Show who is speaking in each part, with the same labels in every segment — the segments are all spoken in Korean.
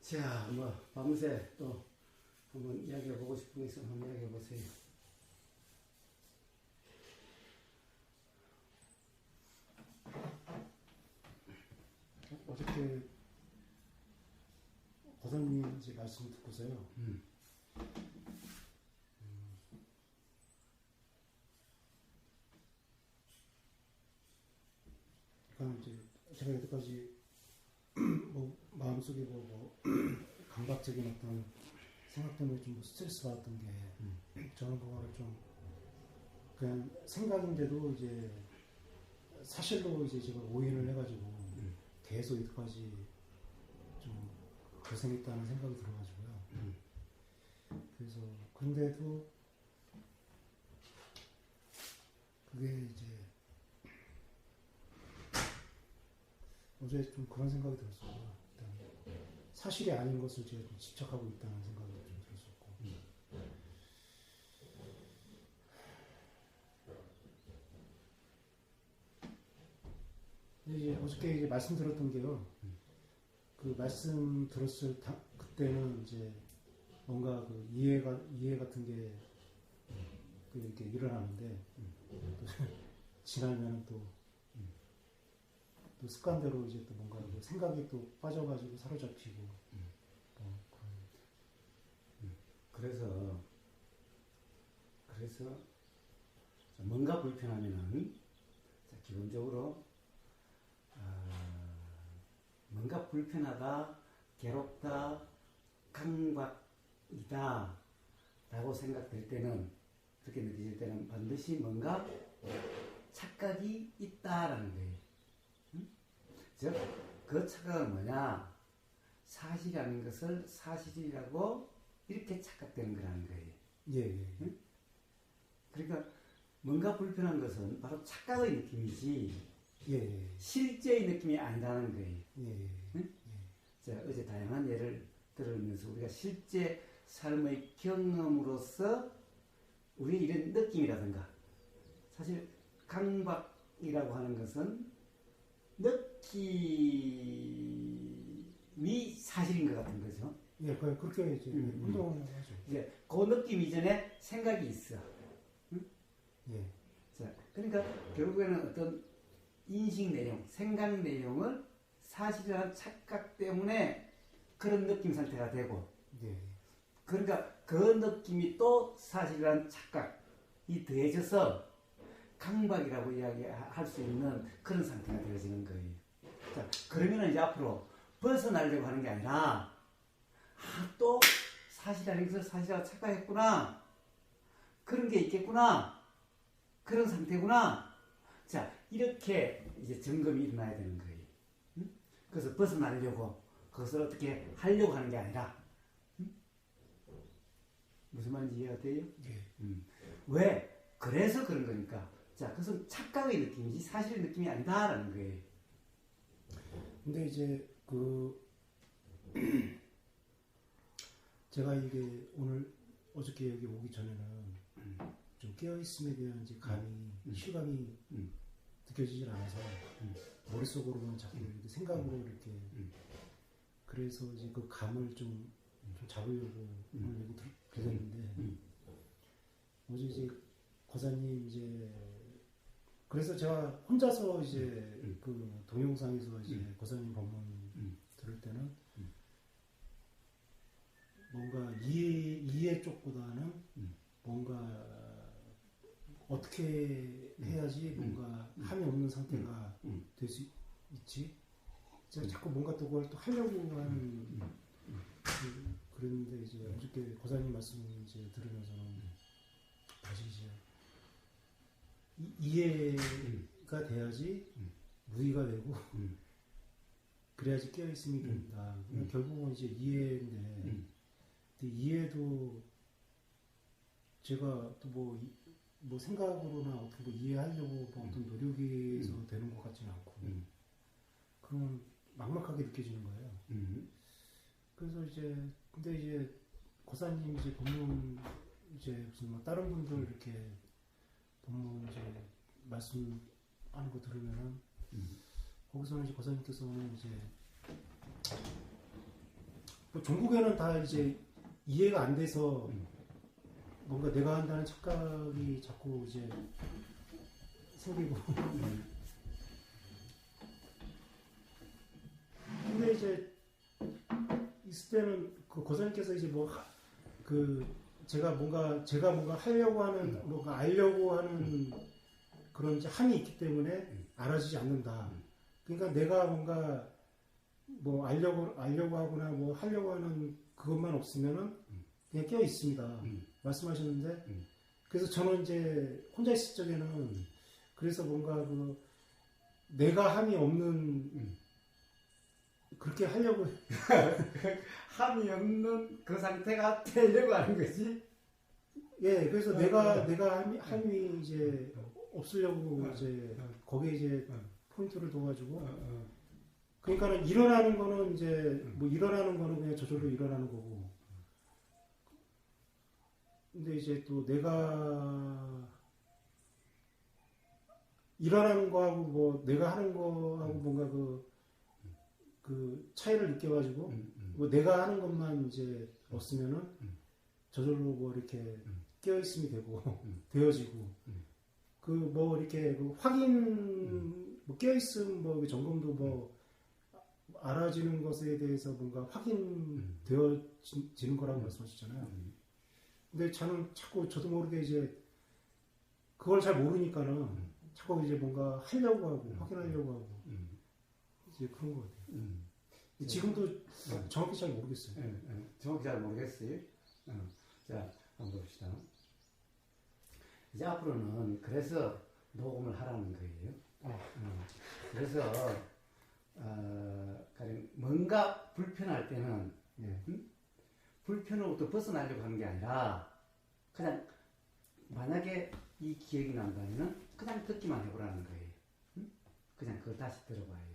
Speaker 1: 자, 뭐 밤새 또 한번 이야기해 보고 싶은 게 있으면 한번 이야기해 보세요.
Speaker 2: 어저께 고사님 이제 말씀 듣고서요. 그러니까 이제 제가 여태까지 뭐 마음속에 뭐 강박적인 어떤 생각 때문에 좀 스트레스 받았던 게 저는 그거를 좀 그냥 생각인데도 이제 사실로 이제 제가 오인을 해가지고 계속 여태까지 좀 고생했다는 생각이 들어가지고요. 그래서 근데도 그게 이제 어제 좀 그런 생각이 들었어요. 일단 사실이 아닌 것을 제가 좀 집착하고 있다는 생각이 좀 들었었고. 근데 이제 어저께 이제 말씀드렸던 게요. 그 말씀 들었을 그때는 이제 뭔가 그 이해 같은 게 이렇게 일어나는데 또 지나면 또 습관대로 이제 또 뭔가 생각이 또 빠져가지고 사로잡히고
Speaker 1: 그래서 뭔가 불편하면은 기본적으로 뭔가 불편하다, 괴롭다, 강박이다 라고 생각될 때는, 그렇게 느껴질 때는 반드시 뭔가 착각이 있다라는 거예요. 즉, 그 착각은 뭐냐? 사실이라는 것을 사실이라고 이렇게 착각되는 거라는 거예요.
Speaker 2: 예.
Speaker 1: 응? 그러니까 뭔가 불편한 것은 바로 착각의 느낌이지 실제의 느낌이 아니라는 거예요. 응? 자, 어제 다양한 예를 들으면서 우리가 실제 삶의 경험으로서 우리 이런 느낌이라든가, 사실 강박이라고 하는 것은 느낌이 사실인 것 같은 거죠.
Speaker 2: 예, 그렇게 이제 운동을 하죠.
Speaker 1: 이제 그 느낌 이전에 생각이 있어. 응?
Speaker 2: 예.
Speaker 1: 자, 그러니까 결국에는 어떤 인식 내용, 생각 내용을 사실이라는 착각 때문에 그런 느낌 상태가 되고, 그러니까 그 느낌이 또 사실이라는 착각이 더해져서 강박이라고 이야기할 수 있는 그런 상태가 되어지는 거예요. 자, 그러면 이제 앞으로 벗어나려고 하는 게 아니라, 또 사실이라는 것을 사실이라고 착각했구나, 그런 게 있겠구나, 그런 상태구나. 자, 이렇게 이제 점검이 일어나야 되는 거예요. 응? 그래서 벗어나려고 그것을 어떻게 하려고 하는 게 아니라, 무슨 말인지 이해가 돼요? 왜? 그래서 그런 거니까. 자, 그것은 착각의 느낌이지 사실의 느낌이 아니다라는 거예요.
Speaker 2: 근데 이제 제가 이게 어저께 여기 오기 전에는 좀 깨어있음에 대한 이제 실감이 느껴지질 않아서 머릿속으로는 자꾸 이렇게 생각으로 이렇게 그래서 이제 그 감을 좀 잡으려고 오늘 여기 들렸는데 어제 이제 고사님 이제 그래서 제가 혼자서 이제 그 동영상에서 이제 고사님 법문 들을 때는 뭔가 이해 쪽보다는 뭔가 어떻게 해야지 뭔가 함이 없는 상태가 될 수 있지? 제가 자꾸 뭔가 또 그걸 또 하려고 하는 그랬는데 이제 어저께 고사님 말씀 이제 들으면서는 다시 이제 이해가 돼야지 무의가 되고 그래야지 깨어있음이 된다. 결국은 이제 이해인데 이해도 제가 또 뭐 생각으로나 어떻게 이해하려고 어떤 노력에서 되는 것 같지는 않고 그러면 막막하게 느껴지는 거예요. 그래서 근데 이제 고사님 이제 법문 이제 무슨 뭐 다른 분들 이렇게 법문 이제 말씀하는 거 들으면은 거기서는 이제 고사님께서는 이제 뭐 종국에는 다 이제 이해가 안 돼서 뭔가 내가 한다는 착각이 자꾸 이제 생기고. 근데 이제 있을 때는 그 고사님께서 이제 뭐 그 제가 뭔가 하려고 하는 뭔가 알려고 하는 그런 이제 함이 있기 때문에 알아주지 않는다. 그러니까 내가 뭔가 뭐 알려고 하거나 뭐 하려고 하는 그것만 없으면은 그냥 깨어 있습니다. 말씀하셨는데 그래서 저는 이제 혼자 있을 적에는 그래서 뭔가 그 내가 함이 없는 그렇게 하려고
Speaker 1: 함이 없는 그 상태가 되려고 하는 거지.
Speaker 2: 예, 그래서 내가 함이 이제 없으려고 이제 거기에 이제 포인트를 둬가지고 그러니까 일어나는 거는 이제 뭐 일어나는 거는 그냥 저절로 일어나는 거고 근데 이제 또 내가 일어나는 거하고 뭐 내가 하는 거하고 뭔가 그 차이를 느껴가지고 뭐 내가 하는 것만 이제 없으면은 저절로 뭐 이렇게 깨어 있음이 되고 되어지고 그 뭐 이렇게 그 확인 뭐 깨어 있음 뭐 점검도 뭐 알아지는 것에 대해서 뭔가 확인되어지는 거라고 말씀하셨잖아요. 근데 저는 자꾸 저도 모르게 이제 그걸 잘 모르니까는 자꾸 이제 뭔가 하려고 하고 확인하려고 하고 이제 그런 것 같아요. 지금도 정확히 잘 모르겠어요.
Speaker 1: 정확히 잘 모르겠어요. 자, 한번 봅시다. 이제 앞으로는 그래서 녹음을 하라는 거예요. 그래서 가령 뭔가 불편할 때는 불편으로부터 벗어나려고 하는 게 아니라 그냥 만약에 이 기억이 난다면 그냥 듣기만 해보라는 거예요. 그냥 그걸 다시 들어봐요.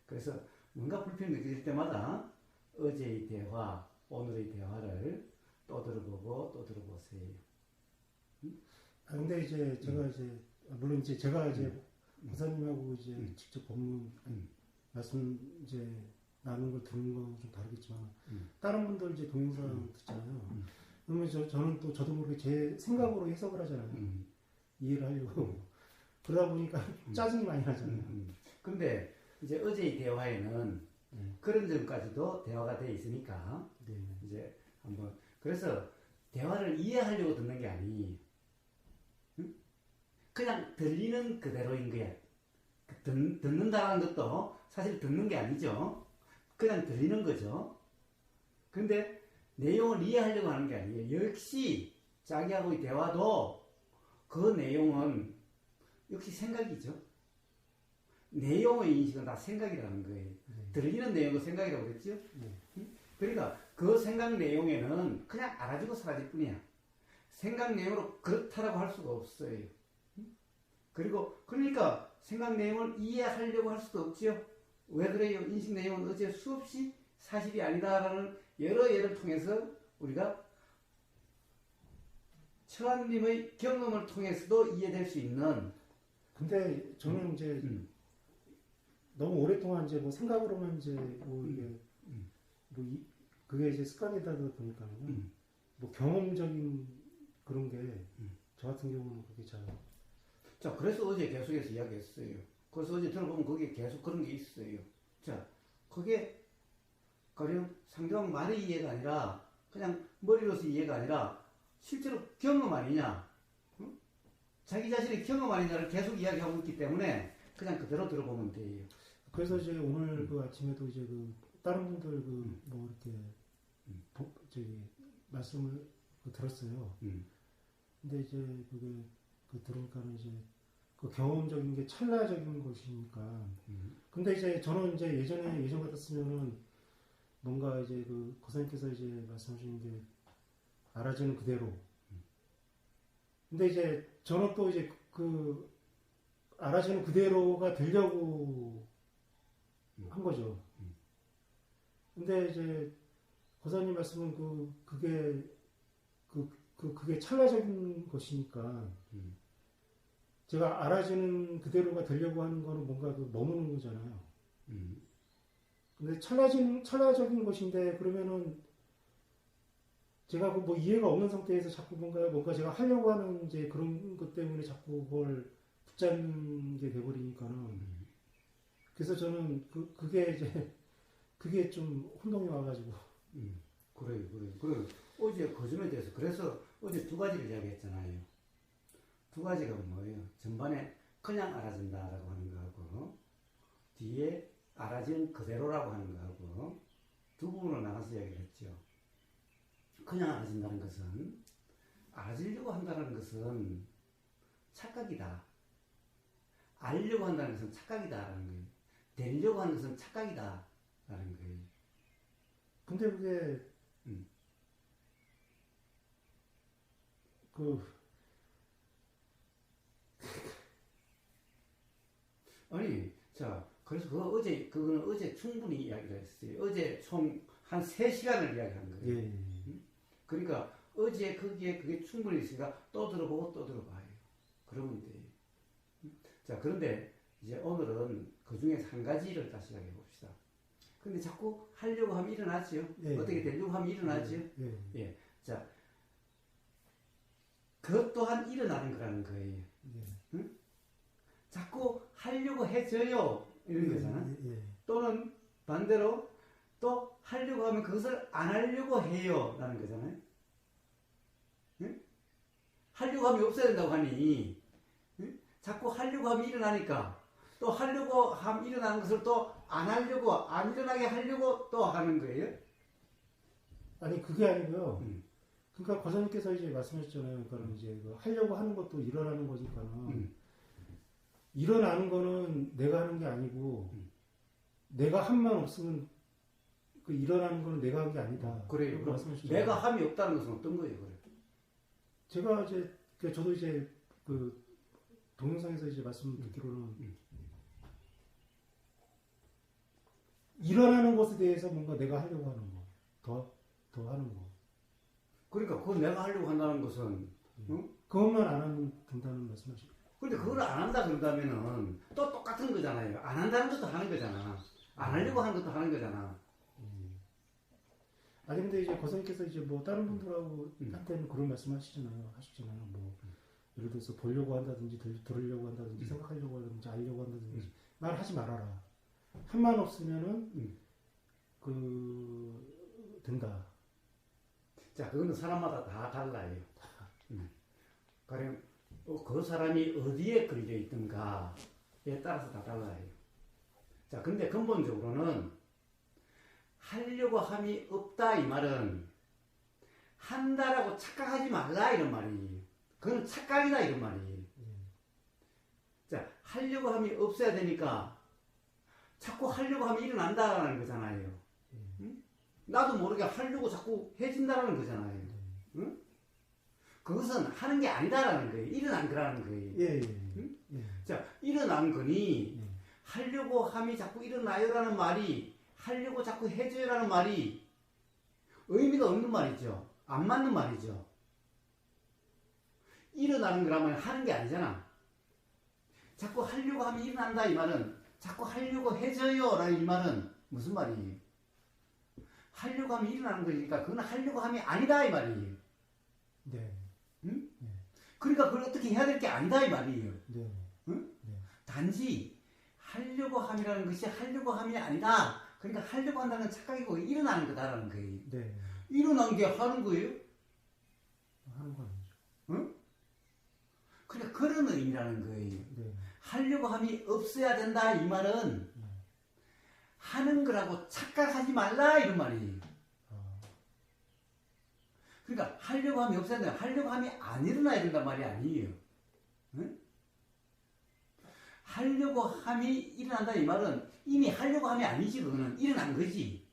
Speaker 1: 그래서 뭔가 불편이 느껴질 때마다 어제의 대화, 오늘의 대화를 또 들어보고 또 들어보세요.
Speaker 2: 근데 이제 제가 이제 물론 이제 제가 이제 목사님하고 이제 직접 법문 말씀 이제 나누는 걸 듣는 건 좀 다르겠지만 다른 분들 이제 동영상 듣잖아요. 그러면 저는 또 저도 모르게 제 생각으로 해석을 하잖아요. 이해를 하려고 그러다 보니까 짜증이 많이 나잖아요.
Speaker 1: 근데 이제 어제의 대화에는 그런 점까지도 대화가 돼 있으니까 이제 한번 그래서 대화를 이해하려고 듣는 게 아니 그냥 들리는 그대로인 거야. 듣는다는 것도 사실 듣는 게 아니죠. 그냥 들리는 거죠. 근데 내용을 이해하려고 하는 게 아니에요. 역시 자기하고의 대화도 그 내용은 역시 생각이죠. 내용의 인식은 다 생각이라는 거예요. 들리는 내용도 생각이라고 그랬죠. 그러니까 그 생각 내용에는 그냥 알아주고 사라질 뿐이야. 생각 내용으로 그렇다라고 할 수가 없어요. 그리고 그러니까 생각 내용을 이해하려고 할 수도 없지요. 왜 그래요? 인식 내용은 어째 수없이 사실이 아니다라는 여러 예를 통해서 우리가 처한님의 경험을 통해서도 이해될 수 있는.
Speaker 2: 근데 저는 이제 너무 오랫동안 이제 뭐 생각으로만 이제 뭐 이게 그게 이제 습관이다 보니까요. 뭐 경험적인 그런 게 저 같은 경우는 그게 잘.
Speaker 1: 자, 그래서 어제 계속해서 이야기했어요. 그래서 어제 들어보면 거기에 계속 그런 게 있어요. 자, 그게 가령 상대방 말의 이해가 아니라 그냥 머리로서 이해가 아니라 실제로 경험 아니냐, 응? 자기 자신의 경험 아니냐를 계속 이야기하고 있기 때문에 그냥 그대로 들어보면 돼요.
Speaker 2: 그래서 이제 오늘 그 아침에도 이제 그 다른 분들 그 뭐 이렇게 저기 말씀을 들었어요. 근데 이제 그게 그 들으니까는 이제 그 경험적인 게 찰나적인 것이니까. 근데 이제 저는 이제 예전 같았으면은 뭔가 이제 그 고사님께서 이제 말씀하시는 게 알아주는 그대로. 근데 이제 저는 또 이제 그 알아주는 그대로가 되려고 한 거죠. 근데 이제 고사님 말씀은 그게 찰나적인 것이니까 제가 알아주는 그대로가 되려고 하는 거는 뭔가 그 머무는 거잖아요. 근데 찰나적인 것인데 그러면은 제가 그 뭐 이해가 없는 상태에서 자꾸 뭔가 제가 하려고 하는 이제 그런 것 때문에 자꾸 그걸 붙잡는 게 돼버리니까는 그래서 저는 그게 이제 그게 좀 혼동이 와가지고
Speaker 1: 그래. 어제 그 점에 대해서 그래서 어제 두 가지를 이야기했잖아요. 두 가지가 뭐예요? 전반에 그냥 알아진다라고 하는 거하고 뒤에 알아진 그대로라고 하는 거하고 두 부분으로 나눠서 이야기를 했죠. 그냥 알아진다는 것은 알아지려고 한다는 것은 착각이다. 알려고 한다는 것은 착각이다라는 거예요. 되려고 하는 것은 착각이다라는 거예요.
Speaker 2: 근데 그게
Speaker 1: 아니, 자, 그래서 그거는 어제 충분히 이야기를 했어요. 어제 총 한 3시간을 이야기한 거예요.
Speaker 2: 예.
Speaker 1: 그러니까 어제 그게 충분히 있으니까 또 들어보고 또 들어봐요. 그러면 돼요. 자, 그런데 이제 오늘은 그 중에 한 가지를 다시 이야기해 봅시다. 근데 자꾸 하려고 하면 일어나죠.
Speaker 2: 예.
Speaker 1: 어떻게 되려고 하면 일어나죠.
Speaker 2: 예.
Speaker 1: 자, 그것 또한 일어나는 거라는 거예요.
Speaker 2: 예.
Speaker 1: 응? 자꾸 하려고 해줘요. 이런 거잖아. 또는 반대로 또 하려고 하면 그것을 안 하려고 해요. 라는 거잖아요. 응? 하려고 하면 없어야 된다고 하니, 응? 자꾸 하려고 하면 일어나니까, 또 하려고 하면 일어나는 것을 또 안 하려고, 안 일어나게 하려고 또 하는 거예요?
Speaker 2: 아니, 그게 아니고요. 그러니까 과장님께서 이제 말씀하셨잖아요. 그러니까 이제 하려고 하는 것도 일어나는 거니까는. 일어나는 거는 내가 하는 게 아니고, 내가 함만 없으면 그 일어나는 거는 내가 한 게 아니다.
Speaker 1: 그래요. 내가 함이 없다는 것은 어떤 거예요? 그래?
Speaker 2: 제가 이제 저도 이제 그 동영상에서 이제 말씀 듣기로는 일어나는 것에 대해서 뭔가 내가 하려고 하는 거, 더 하는 거.
Speaker 1: 그러니까 그거 내가 하려고 한다는 것은 응?
Speaker 2: 그것만 안 하면 된다는 말씀하시죠.
Speaker 1: 근데 그걸 안 한다 그런다면은 또 똑같은 거잖아요. 안 한다는 것도 하는 거잖아. 안 하려고 하는 것도 하는 거잖아.
Speaker 2: 아니 근데 이제 거선님께서 이제 뭐 다른 분들하고 한테는 그런 말씀하시잖아요. 뭐 예를 들어서 보려고 한다든지 들으려고 한다든지 생각하려고 한다든지 알려고 한다든지 말하지 말아라. 한만 없으면은 된다.
Speaker 1: 자, 그거는 사람마다 다 달라요. 가령 그 사람이 어디에 걸려 있든가에 따라서 다 달라요. 자, 근데 근본적으로는 하려고 함이 없다 이 말은 한다라고 착각하지 말라 이런 말이에요. 그건 착각이다 이런 말이에요. 자, 하려고 함이 없어야 되니까 자꾸 하려고 하면 일어난다라는 거잖아요. 응? 나도 모르게 하려고 자꾸 해진다라는 거잖아요. 응? 그것은 하는 게 아니다라는 거예요. 일어난 거라는 거예요. 응? 자, 일어난 거니 하려고 함이 자꾸 일어나요라는 말이 하려고 자꾸 해줘요라는 말이 의미가 없는 말이죠. 안 맞는 말이죠. 일어나는 거라면 하는 게 아니잖아. 자꾸 하려고 하면 일어난다 이 말은 자꾸 하려고 해줘요 라는 이 말은 무슨 말이에요? 하려고 하면 일어나는 거니까 그건 하려고 함이 아니다 이 말이에요.
Speaker 2: 네.
Speaker 1: 응? 그러니까 그걸 어떻게 해야 될 게 아니다 이 말이에요.
Speaker 2: 네.
Speaker 1: 응? 단지 하려고 함이라는 것이 하려고 함이 아니다. 그러니까 하려고 한다는 건 착각이고 일어나는 거다라는 거예요.
Speaker 2: 네.
Speaker 1: 일어난 게 하는 거예요?
Speaker 2: 하는 거 아니죠.
Speaker 1: 응? 그러니까 그런 의미라는 거예요.
Speaker 2: 네.
Speaker 1: 하려고 함이 없어야 된다 이 말은 하는 거라고 착각하지 말라 이런 말이에요. 그러니까 하려고 함이 없어야 된다. 하려고 함이 안 일어나야 된단 말이 아니에요. 응? 하려고 함이 일어난다 이 말은 이미 하려고 함이 아니지. 그거는 일어난 거지.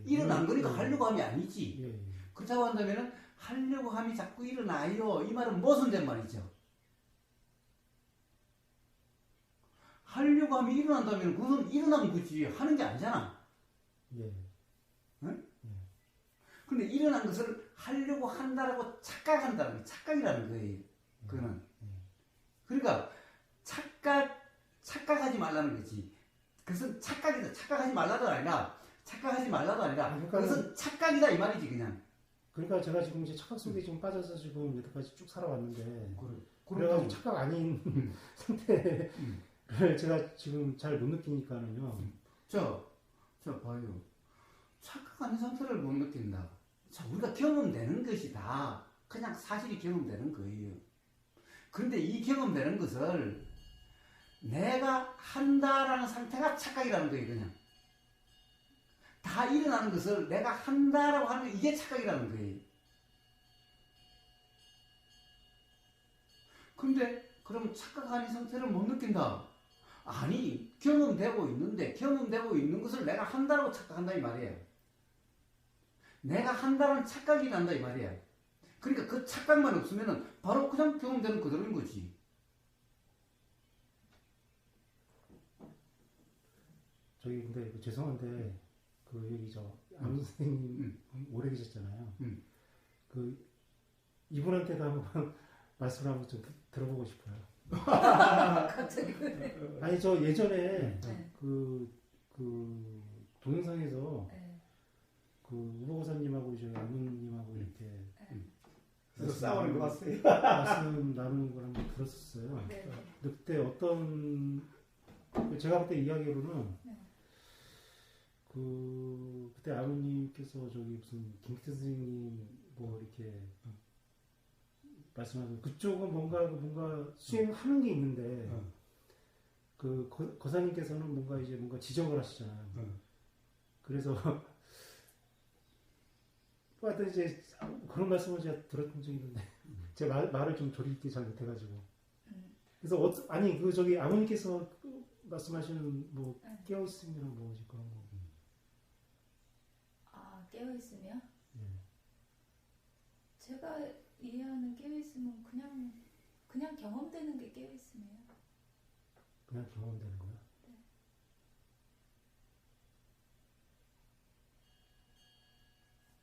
Speaker 1: 일어난 거니까 하려고 함이 아니지. 그렇다고 한다면은 하려고 함이 자꾸 일어나요 이 말은 모순된 말이죠. 하려고 함이 일어난다면 그건 일어난 거지 하는 게 아니잖아. 응? 근데 일어난 것을 하려고 한다라고 착각한다는 게 착각이라는 거예요. 그거는. 그러니까 착각하지 말라는 거지. 그것은 착각이다. 착각하지 말라가 아니라 착각하지 말라도 아니라
Speaker 2: 그러니까는-
Speaker 1: 그것은 착각이다 이 말이지 그냥.
Speaker 2: 그러니까 제가 지금 이제 착각 속에 지금 빠져서 지금 여태까지 쭉 살아왔는데
Speaker 1: 그래.
Speaker 2: 그래가지고 착각 아닌 상태를 제가 지금 잘 못 느끼니까는요.
Speaker 1: 저 봐요. 착각 아닌 상태를 못 느낀다. 자, 우리가 경험되는 것이 다 그냥 사실이 경험되는 거예요. 그런데 이 경험되는 것을 내가 한다라는 상태가 착각이라는 거예요, 그냥. 다 일어나는 것을 내가 한다라고 하는 게 이게 착각이라는 거예요. 근데 그럼 착각 아닌 상태를 못 느낀다. 아니, 경험되고 있는데 경험되고 있는 것을 내가 한다라고 착각한다 이 말이에요. 내가 한다는 착각이 난다 이 말이에요. 그러니까 그 착각만 없으면은 바로 그냥 경험되는 그대로인 거지.
Speaker 2: 저기 근데 죄송한데 그 여기 저 안무 선생님 오래 계셨잖아요. 그 이분한테도 한번 말씀을 한번 좀 들어보고 싶어요.
Speaker 3: 갑자기.
Speaker 2: 아니 저 예전에
Speaker 3: 네.
Speaker 2: 그 동영상에서
Speaker 3: 네.
Speaker 2: 그 우보고사님하고 저희 안무님하고 이렇게
Speaker 1: 그래서 싸우는 거 봤어요.
Speaker 2: 말씀 나누는 걸 한번 들었었어요.
Speaker 3: 네.
Speaker 2: 근데 그때 어떤 제가 그때 이야기로는
Speaker 3: 네.
Speaker 2: 그때 아버님께서 저기 무슨 김기태 선생님 뭐 이렇게 말씀하신 그쪽은 뭔가 수행하는 게 있는데 그 거사님께서는 뭔가 지적을 하시잖아요. 그래서 하여튼 이제 그런 말씀을 제가 들었던 적이 있는데 제가 말을 좀 조리 있게 잘 못해가지고 그래서 아니 그 저기 아버님께서 말씀하시는 뭐 깨어 있으면 뭐지 그런 거.
Speaker 3: 아, 깨어 있으면?
Speaker 2: 예.
Speaker 3: 제가 이해하는 깨어 있으면 그냥 경험되는 게 깨어 있으면.
Speaker 2: 그냥 경험되는 거야.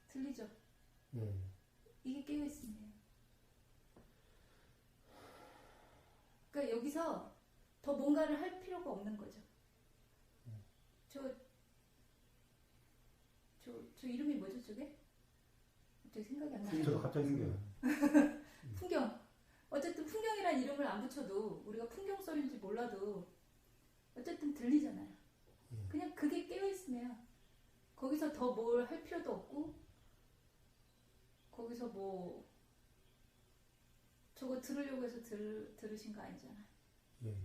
Speaker 3: 들리죠?
Speaker 2: 예.
Speaker 3: 이게 깨어 있으면. 그러니까 여기서 더 뭔가를 할 필요가 없는 거죠. 저 이름이 뭐죠, 저게? 갑자기 생각이 안 나요.
Speaker 2: 저도 갑자기 생겨요.
Speaker 3: 풍경. 어쨌든 풍경이란 이름을 안 붙여도 우리가 풍경 소리인지 몰라도 어쨌든 들리잖아요. 그냥 그게 깨어있으면 거기서 더 뭘 할 필요도 없고 거기서 뭐 저거 들으려고 해서 들으신 거 아니잖아요.
Speaker 2: 예.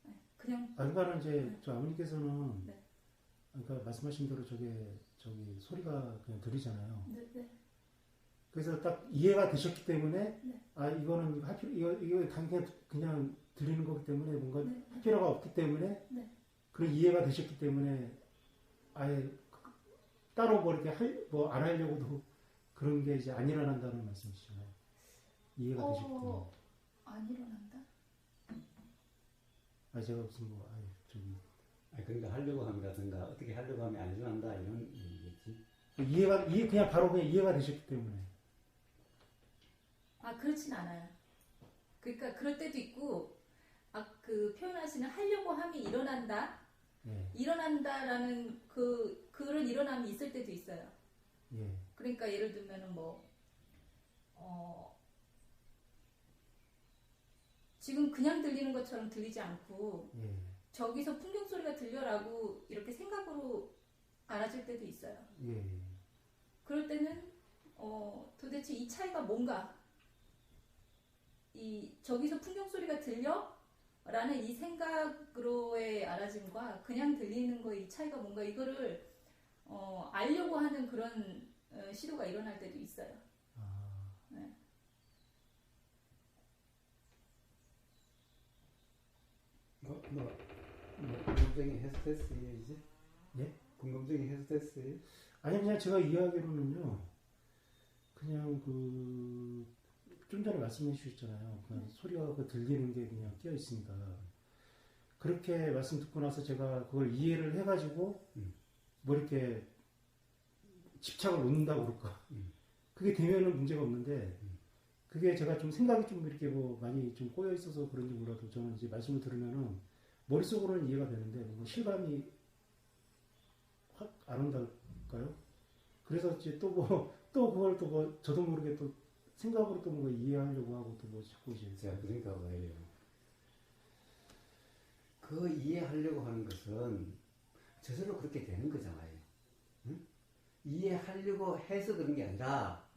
Speaker 3: 네, 그냥
Speaker 2: 그러니까는 이제 저 아버님께서는
Speaker 3: 네.
Speaker 2: 그러니까 말씀하신 대로 저기 소리가 그냥 들리잖아요.
Speaker 3: 네.
Speaker 2: 그래서 딱 이해가 되셨기 때문에
Speaker 3: 네.
Speaker 2: 아 이거는 할 필요 이거 당연히 그냥 들리는 거기 때문에 뭔가
Speaker 3: 네.
Speaker 2: 할 필요가 없기 때문에
Speaker 3: 네.
Speaker 2: 그런 이해가 되셨기 때문에 아예 따로 뭐 이렇게 뭐 안 하려고도 그런 게 이제 안 일어난다는 말씀이시잖아요. 이해가 되셨기 때문에.
Speaker 3: 안 일어난다?
Speaker 2: 아 제가 무슨 뭐 저기
Speaker 1: 그러니까 하려고 함이라든가 어떻게 하려고 하면 안 일어난다 이런 얘기겠지.
Speaker 2: 그냥 바로 그냥 이해가 되셨기 때문에.
Speaker 3: 아, 그렇진 않아요. 그러니까 그럴 때도 있고, 그 표현하시는 하려고 함이 일어난다?
Speaker 2: 예.
Speaker 3: 일어난다라는 그런 일어남이 있을 때도 있어요.
Speaker 2: 예.
Speaker 3: 그러니까 예를 들면은 지금 그냥 들리는 것처럼 들리지 않고,
Speaker 2: 예.
Speaker 3: 저기서 풍경 소리가 들려라고 이렇게 생각으로 알아질 때도 있어요.
Speaker 2: 예.
Speaker 3: 그럴 때는, 도대체 이 차이가 뭔가, 저기서 풍경 소리가 들려? 라는 이 생각으로의 알아짐과 그냥 들리는 거의 차이가 뭔가 이거를 알려고 하는 그런 시도가 일어날 때도 있어요. 네.
Speaker 1: 궁금증이 해소됐어요 이제?
Speaker 2: 예?
Speaker 1: 궁금증이 해소됐어요?
Speaker 2: 아니 그냥 제가 이해하기로는요. 그냥 좀 전에 말씀해 주셨잖아요. 그냥 소리가 들리는 게 그냥 끼어 있으니까 그렇게 말씀 듣고 나서 제가 그걸 이해를 해가지고 뭐 이렇게 집착을 놓는다고 그럴까. 그게 되면은 문제가 없는데 그게 제가 좀 생각이 좀 이렇게 뭐 많이 좀 꼬여 있어서 그런지 몰라도 저는 이제 말씀을 들으면은 머릿속으로는 이해가 되는데 뭐 실감이 확 안 온다 그래서 이제 또 그걸 또 뭐 저도 모르게 또 생각으로 또 뭔가 이해하려고 하고 또 뭐 자꾸 이제.
Speaker 1: 자, 그러니까 뭐예요? 그 이해하려고 하는 것은 저절로 그렇게 되는 거잖아요. 응? 이해하려고 해서 그런 게 아니라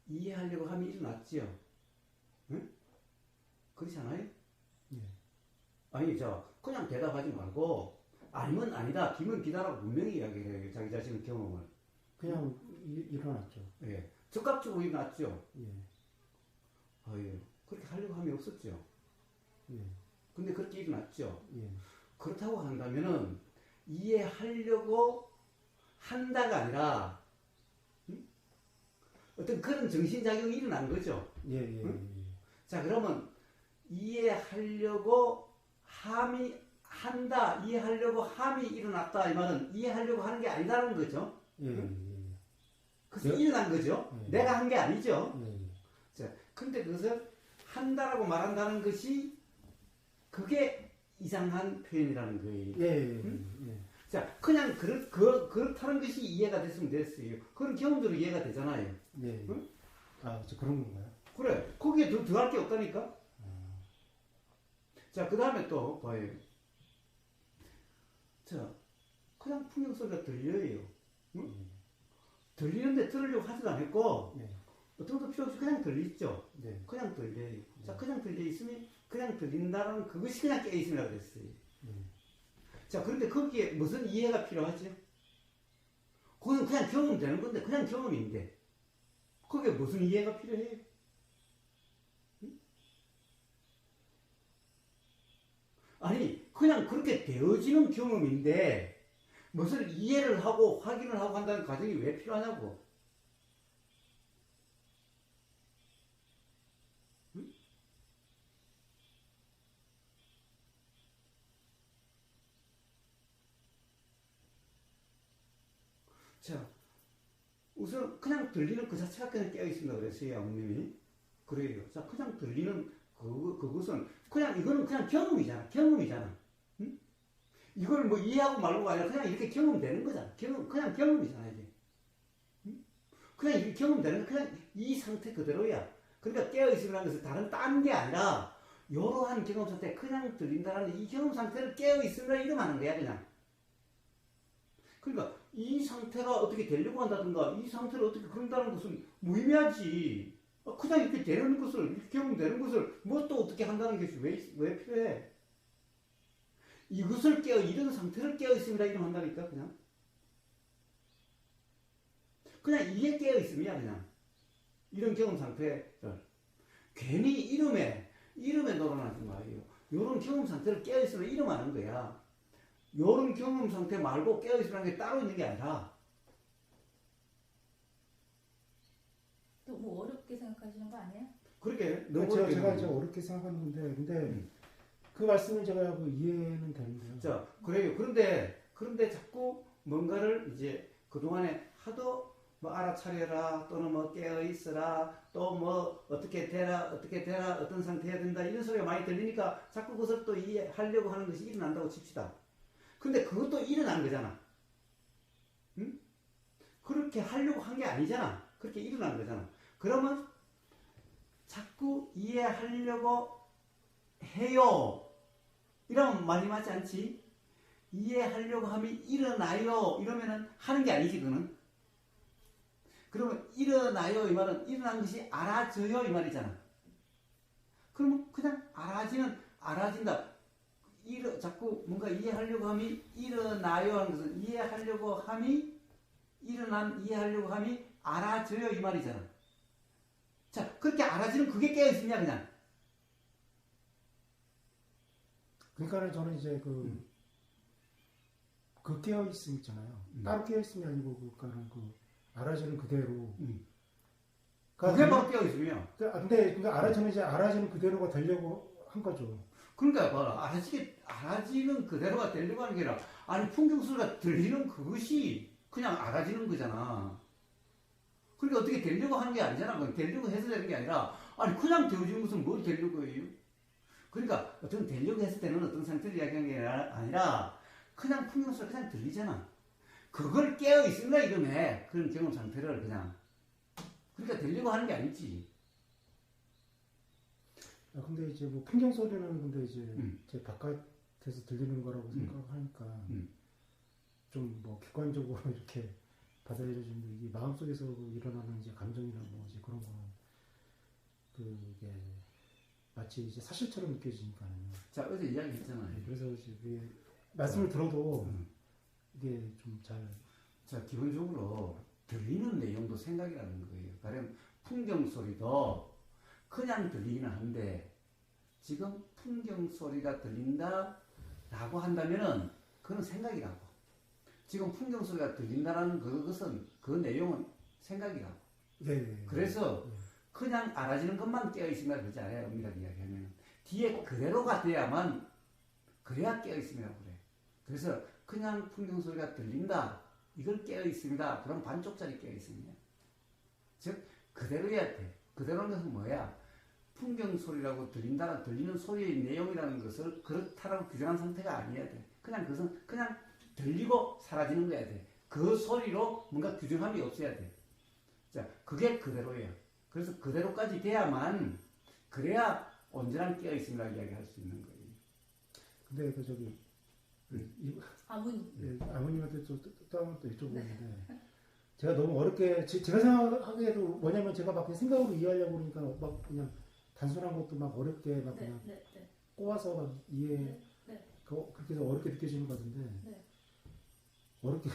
Speaker 1: 이해하려고 하면 일어났지요. 응? 그렇잖아요?
Speaker 2: 예.
Speaker 1: 아니, 그냥 대답하지 말고 아니면 아니다, 비면 비다라고 분명히 이야기를 해요. 자기 자신의 경험을.
Speaker 2: 그냥 일어났죠.
Speaker 1: 예. 즉각적으로 일어났죠.
Speaker 2: 예.
Speaker 1: 아유, 그렇게 하려고 함이 없었죠.
Speaker 2: 예.
Speaker 1: 근데 그렇게 일어났죠.
Speaker 2: 예.
Speaker 1: 그렇다고 한다면은 이해하려고 한다가 아니라 어떤 그런 정신작용이 일어난 거죠.
Speaker 2: 예. 예.
Speaker 1: 응?
Speaker 2: 예.
Speaker 1: 자, 그러면 이해하려고 함이 한다, 이해하려고 함이 일어났다 이 말은 이해하려고 하는 게 아니다라는 거죠.
Speaker 2: 예.
Speaker 1: 응? 그래서
Speaker 2: 예.
Speaker 1: 일어난 거죠.
Speaker 2: 예.
Speaker 1: 내가 한 게 아니죠.
Speaker 2: 예.
Speaker 1: 자, 근데 그것을 한다라고 말한다는 것이 그게 이상한 표현이라는 거예요.
Speaker 2: 예.
Speaker 1: 응?
Speaker 2: 예.
Speaker 1: 자, 그냥 그렇다는 것이 이해가 됐으면 됐어요. 그런 경험대로 이해가 되잖아요.
Speaker 2: 예.
Speaker 1: 응?
Speaker 2: 아, 저 그런 건가요?
Speaker 1: 그래, 거기에 더 할 게 없다니까? 자, 그 다음에 또 봐요. 자, 그냥 풍경 소리가 들려요. 응? 들리는데 들으려고 하지도 않았고,
Speaker 2: 예.
Speaker 1: 어떤 것도 필요 없이 그냥 들리죠.
Speaker 2: 예.
Speaker 1: 그냥 들려요. 자, 그냥 들려있으면, 그냥 들린다는 그것이 그냥 깨있음이라고 그랬어요.
Speaker 2: 예.
Speaker 1: 자, 그런데 거기에 무슨 이해가 필요하지? 그건 그냥 경험되는 건데, 그냥 경험인데, 거기에 무슨 이해가 필요해요? 응? 아니, 그냥 그렇게 되어지는 경험인데, 무슨 이해를 하고 확인을 하고 한다는 과정이 왜 필요하냐고. 응? 자, 우선 그냥 들리는 그 자체가 그냥 깨어있습니다 그랬어요, 아버님이. 그래요. 자, 그냥 들리는 그것은 그냥 이거는 그냥 경험이잖아. 응? 이걸 뭐 이해하고 말고가 아니라 그냥 이렇게 경험되는 거잖아. 그냥 경험이잖아, 이게. 응? 그냥 이렇게 경험되는 거, 그냥 이 상태 그대로야. 그러니까 깨어있으라는 것은 다른 딴 게 아니라, 이러한 경험 상태, 그냥 들린다라는 이 경험 상태를 깨어있으라 이름하는 거야, 그냥. 그러니까 이 상태가 어떻게 되려고 한다든가, 이 상태를 어떻게 그런다는 것은 무의미하지. 그냥 이렇게 되는 것을, 이렇게 경험되는 것을, 뭐 또 어떻게 한다는 것이 왜 필요해? 이것을 이런 상태를 깨어있음이라 이름한다니까, 그냥. 그냥 이게 깨어있음이야, 그냥. 이런 경험 상태를. 괜히 이름에 놀아나지 마요. 이런 경험 상태를 깨어있음을 이름하는 거야. 이런 경험 상태 말고 깨어있음이라는 게 따로 있는 게 아니라.
Speaker 3: 또 뭐 어렵게 생각하시는 거 아니에요?
Speaker 1: 그러게. 너무
Speaker 2: 제가 이제 어렵게 생각하는데, 근데 그 말씀을 제가 뭐 이해는 되는데요.
Speaker 1: 자, 그래요. 그런데 자꾸 뭔가를 이제 그동안에 하도 뭐 알아차려라, 또는 뭐 깨어있어라, 또 뭐 어떻게 되라, 어떤 상태여야 된다, 이런 소리가 많이 들리니까 자꾸 그것을 또 이해하려고 하는 것이 일어난다고 칩시다. 근데 그것도 일어난 거잖아. 응? 그렇게 하려고 한 게 아니잖아. 그렇게 일어난 거잖아. 그러면 자꾸 이해하려고 해요. 이러면 말이 맞지 않지? 이해하려고 하면 일어나요. 이러면은 하는 게 아니지, 그거는. 그러면 일어나요. 이 말은 일어난 것이 알아져요. 이 말이잖아. 그러면 그냥 알아진다. 자꾸 뭔가 이해하려고 함이 일어나요 하는 것은 이해하려고 함이 알아져요. 이 말이잖아. 자, 그렇게 알아지는 그게 깨어있으냐, 그냥.
Speaker 2: 그러니까 저는 이제 그 깨어있음 있잖아요. 따로 깨어있음이 아니고, 그러니까는 알아지는 그대로.
Speaker 1: 그게 바로 깨어있으며.
Speaker 2: 근데 알아지는 그대로가 되려고 한 거죠.
Speaker 1: 그러니까 봐라. 알아지는 그대로가 되려고 하는 게 아니라, 아니, 풍경소리가 들리는 그것이 그냥 알아지는 거잖아. 그러니까 어떻게 되려고 하는 게 아니잖아. 그건 되려고 해서 되는 게 아니라, 아니, 그냥 되어지는 것은 뭘 되려고 해요? 그러니까 어떤 되려고 했을 때는 어떤 상태를 이야기하는 게 아니라, 그냥 풍경소리가 그냥 들리잖아. 그걸 깨어 있습니다 이름에 그런 경험 상태를 그냥 그러니까 들리고 하는 게 아니지.
Speaker 2: 근데 이제 뭐 풍경 소리는 근데 이제 제 바깥에서 들리는 거라고 생각하니까 좀 뭐 객관적으로 이렇게 받아들여지는데 이게 마음속에서 일어나는 이제 감정이나 뭐 이제 그런 거는 그게 마치 이제 사실처럼 느껴지니까요.
Speaker 1: 자 어제 이야기했잖아요.
Speaker 2: 그래서 이제 이게 말씀을 들어도 이게 좀 잘.
Speaker 1: 자 기본적으로 들리는 내용도 생각이라는 거예요. 가령 풍경 소리도 그냥 들리기는 한데 지금 풍경 소리가 들린다라고 한다면은 그건 생각이라고. 지금 풍경 소리가 들린다라는 그것은 그 내용은 생각이라고.
Speaker 2: 네.
Speaker 1: 그래서 그냥 알아지는 것만 깨어 있으면 그러지 않아요. 엄밀하게 이야기하면 뒤에 그대로가 돼야만 그래야 깨어 있으면 그래. 그래서 그냥 풍경 소리가 들린다. 이걸 깨어 있습니다. 그럼 반쪽짜리 깨어 있습니다. 즉 그대로여야 돼. 그대로는 것은 뭐야? 풍경 소리라고 들리는 소리의 내용이라는 것을 그렇다라고 규정한 상태가 아니어야 돼. 그냥 그것은 그냥 들리고 사라지는 거야 돼. 그 소리로 뭔가 규정함이 없어야 돼. 자, 그게 그대로예요. 그래서 그대로까지 돼야만 그래야 온전한 깨어 있음이라 이야기할 수 있는 거예요.
Speaker 2: 근데 그 저기
Speaker 3: 아버님.
Speaker 2: 네, 아버님한테 또 한번 또 여쭤보는데 제가 너무 어렵게 제가 생각하기에도 뭐냐면 제가 막 그냥 생각으로 이해하려고 그러니까 막 그냥 단순한 것도 막 어렵게 막 그냥 꼬아서 막 이해 그렇게 해서 어렵게 느껴지는 것 같은데 어렵게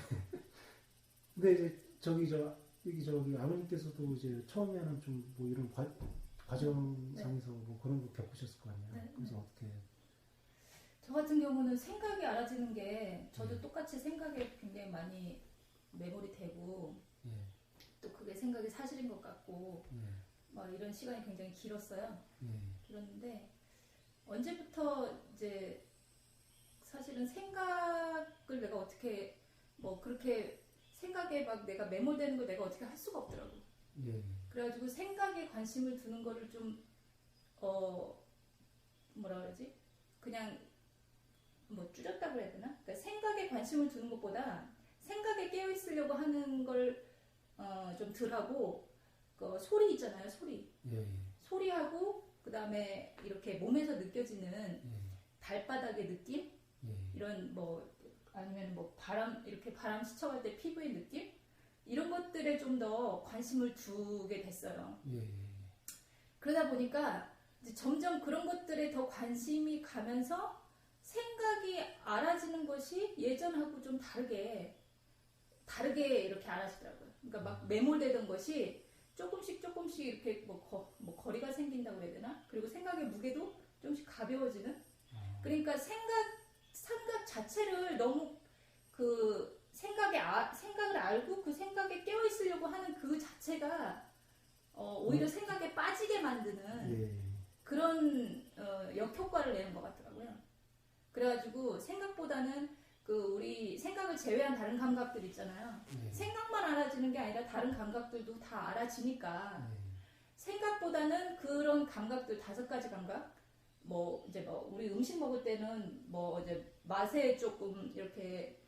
Speaker 2: 근데 이제 저기 아버님께서도 이제 처음에는 좀 뭐 이런 과정상에서 뭐 그런 거 겪으셨을 거 아니에요. 그래서 어떻게
Speaker 3: 저 같은 경우는 생각이 알아지는 게 저도 똑같이 생각에 굉장히 많이 매몰이 되고 또 그게 생각이 사실인 것 같고 막 이런 시간이 굉장히 길었어요. 길었는데 언제부터 이제 사실은 생각을 내가 어떻게 뭐 그렇게 생각에 막 내가 매몰되는 걸 내가 어떻게 할 수가 없더라고. 그래가지고 생각에 관심을 두는 거를 좀 뭐라 그러지? 그냥 뭐 줄였다고 해야 되나? 그러니까 생각에 관심을 두는 것보다 생각에 깨어 있으려고 하는 걸 좀 덜하고 그 소리 있잖아요, 소리. 소리하고 그 다음에 이렇게 몸에서 느껴지는 발바닥의 느낌, 이런 뭐 아니면 뭐 이렇게 바람 스쳐갈 때 피부의 느낌 이런 것들에 좀 더 관심을 두게 됐어요. 그러다 보니까 이제 점점 그런 것들에 더 관심이 가면서 생각이 알아지는 것이 예전하고 좀 다르게 이렇게 알아지더라고요. 그러니까 막 매몰되던 것이 조금씩 이렇게 뭐 거리가 생긴다고 해야 되나? 그리고 생각의 무게도 조금씩 가벼워지는. 그러니까 생각 자체를 너무 그 생각을 알고 그 생각에 깨어 있으려고 하는 그 자체가 오히려 생각에 빠지게 만드는 그런 역효과를 내는 것 같더라고요. 그래가지고 생각보다는 그 우리 생각을 제외한 다른 감각들 있잖아요. 생각만 알아지는 게 아니라 다른 감각들도 다 알아지니까 생각보다는 그런 감각들 5가지 감각 뭐 이제 뭐 우리 음식 먹을 때는 뭐 이제 맛에 조금 이렇게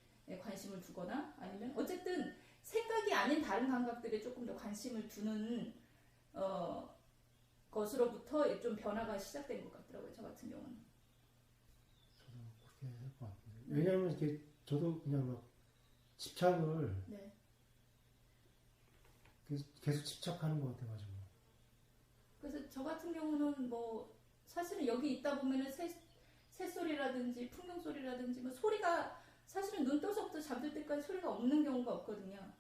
Speaker 3: 관심을 두거나 아니면 어쨌든 생각이 아닌 다른 감각들에 조금 더 관심을 두는 것으로부터 좀 변화가 시작된 것 같더라고요. 저 같은 경우는.
Speaker 2: 저도 그렇게 할 것 같은데 왜냐하면 이렇게 저도 그냥 막 집착을 계속 집착하는 것 같아가지고.
Speaker 3: 그래서 저 같은 경우는 뭐 사실은 여기 있다 보면은 새소리라든지 풍경소리라든지 뭐 소리가 사실은 눈 떠서부터 잠들 때까지 소리가 없는 경우가 없거든요.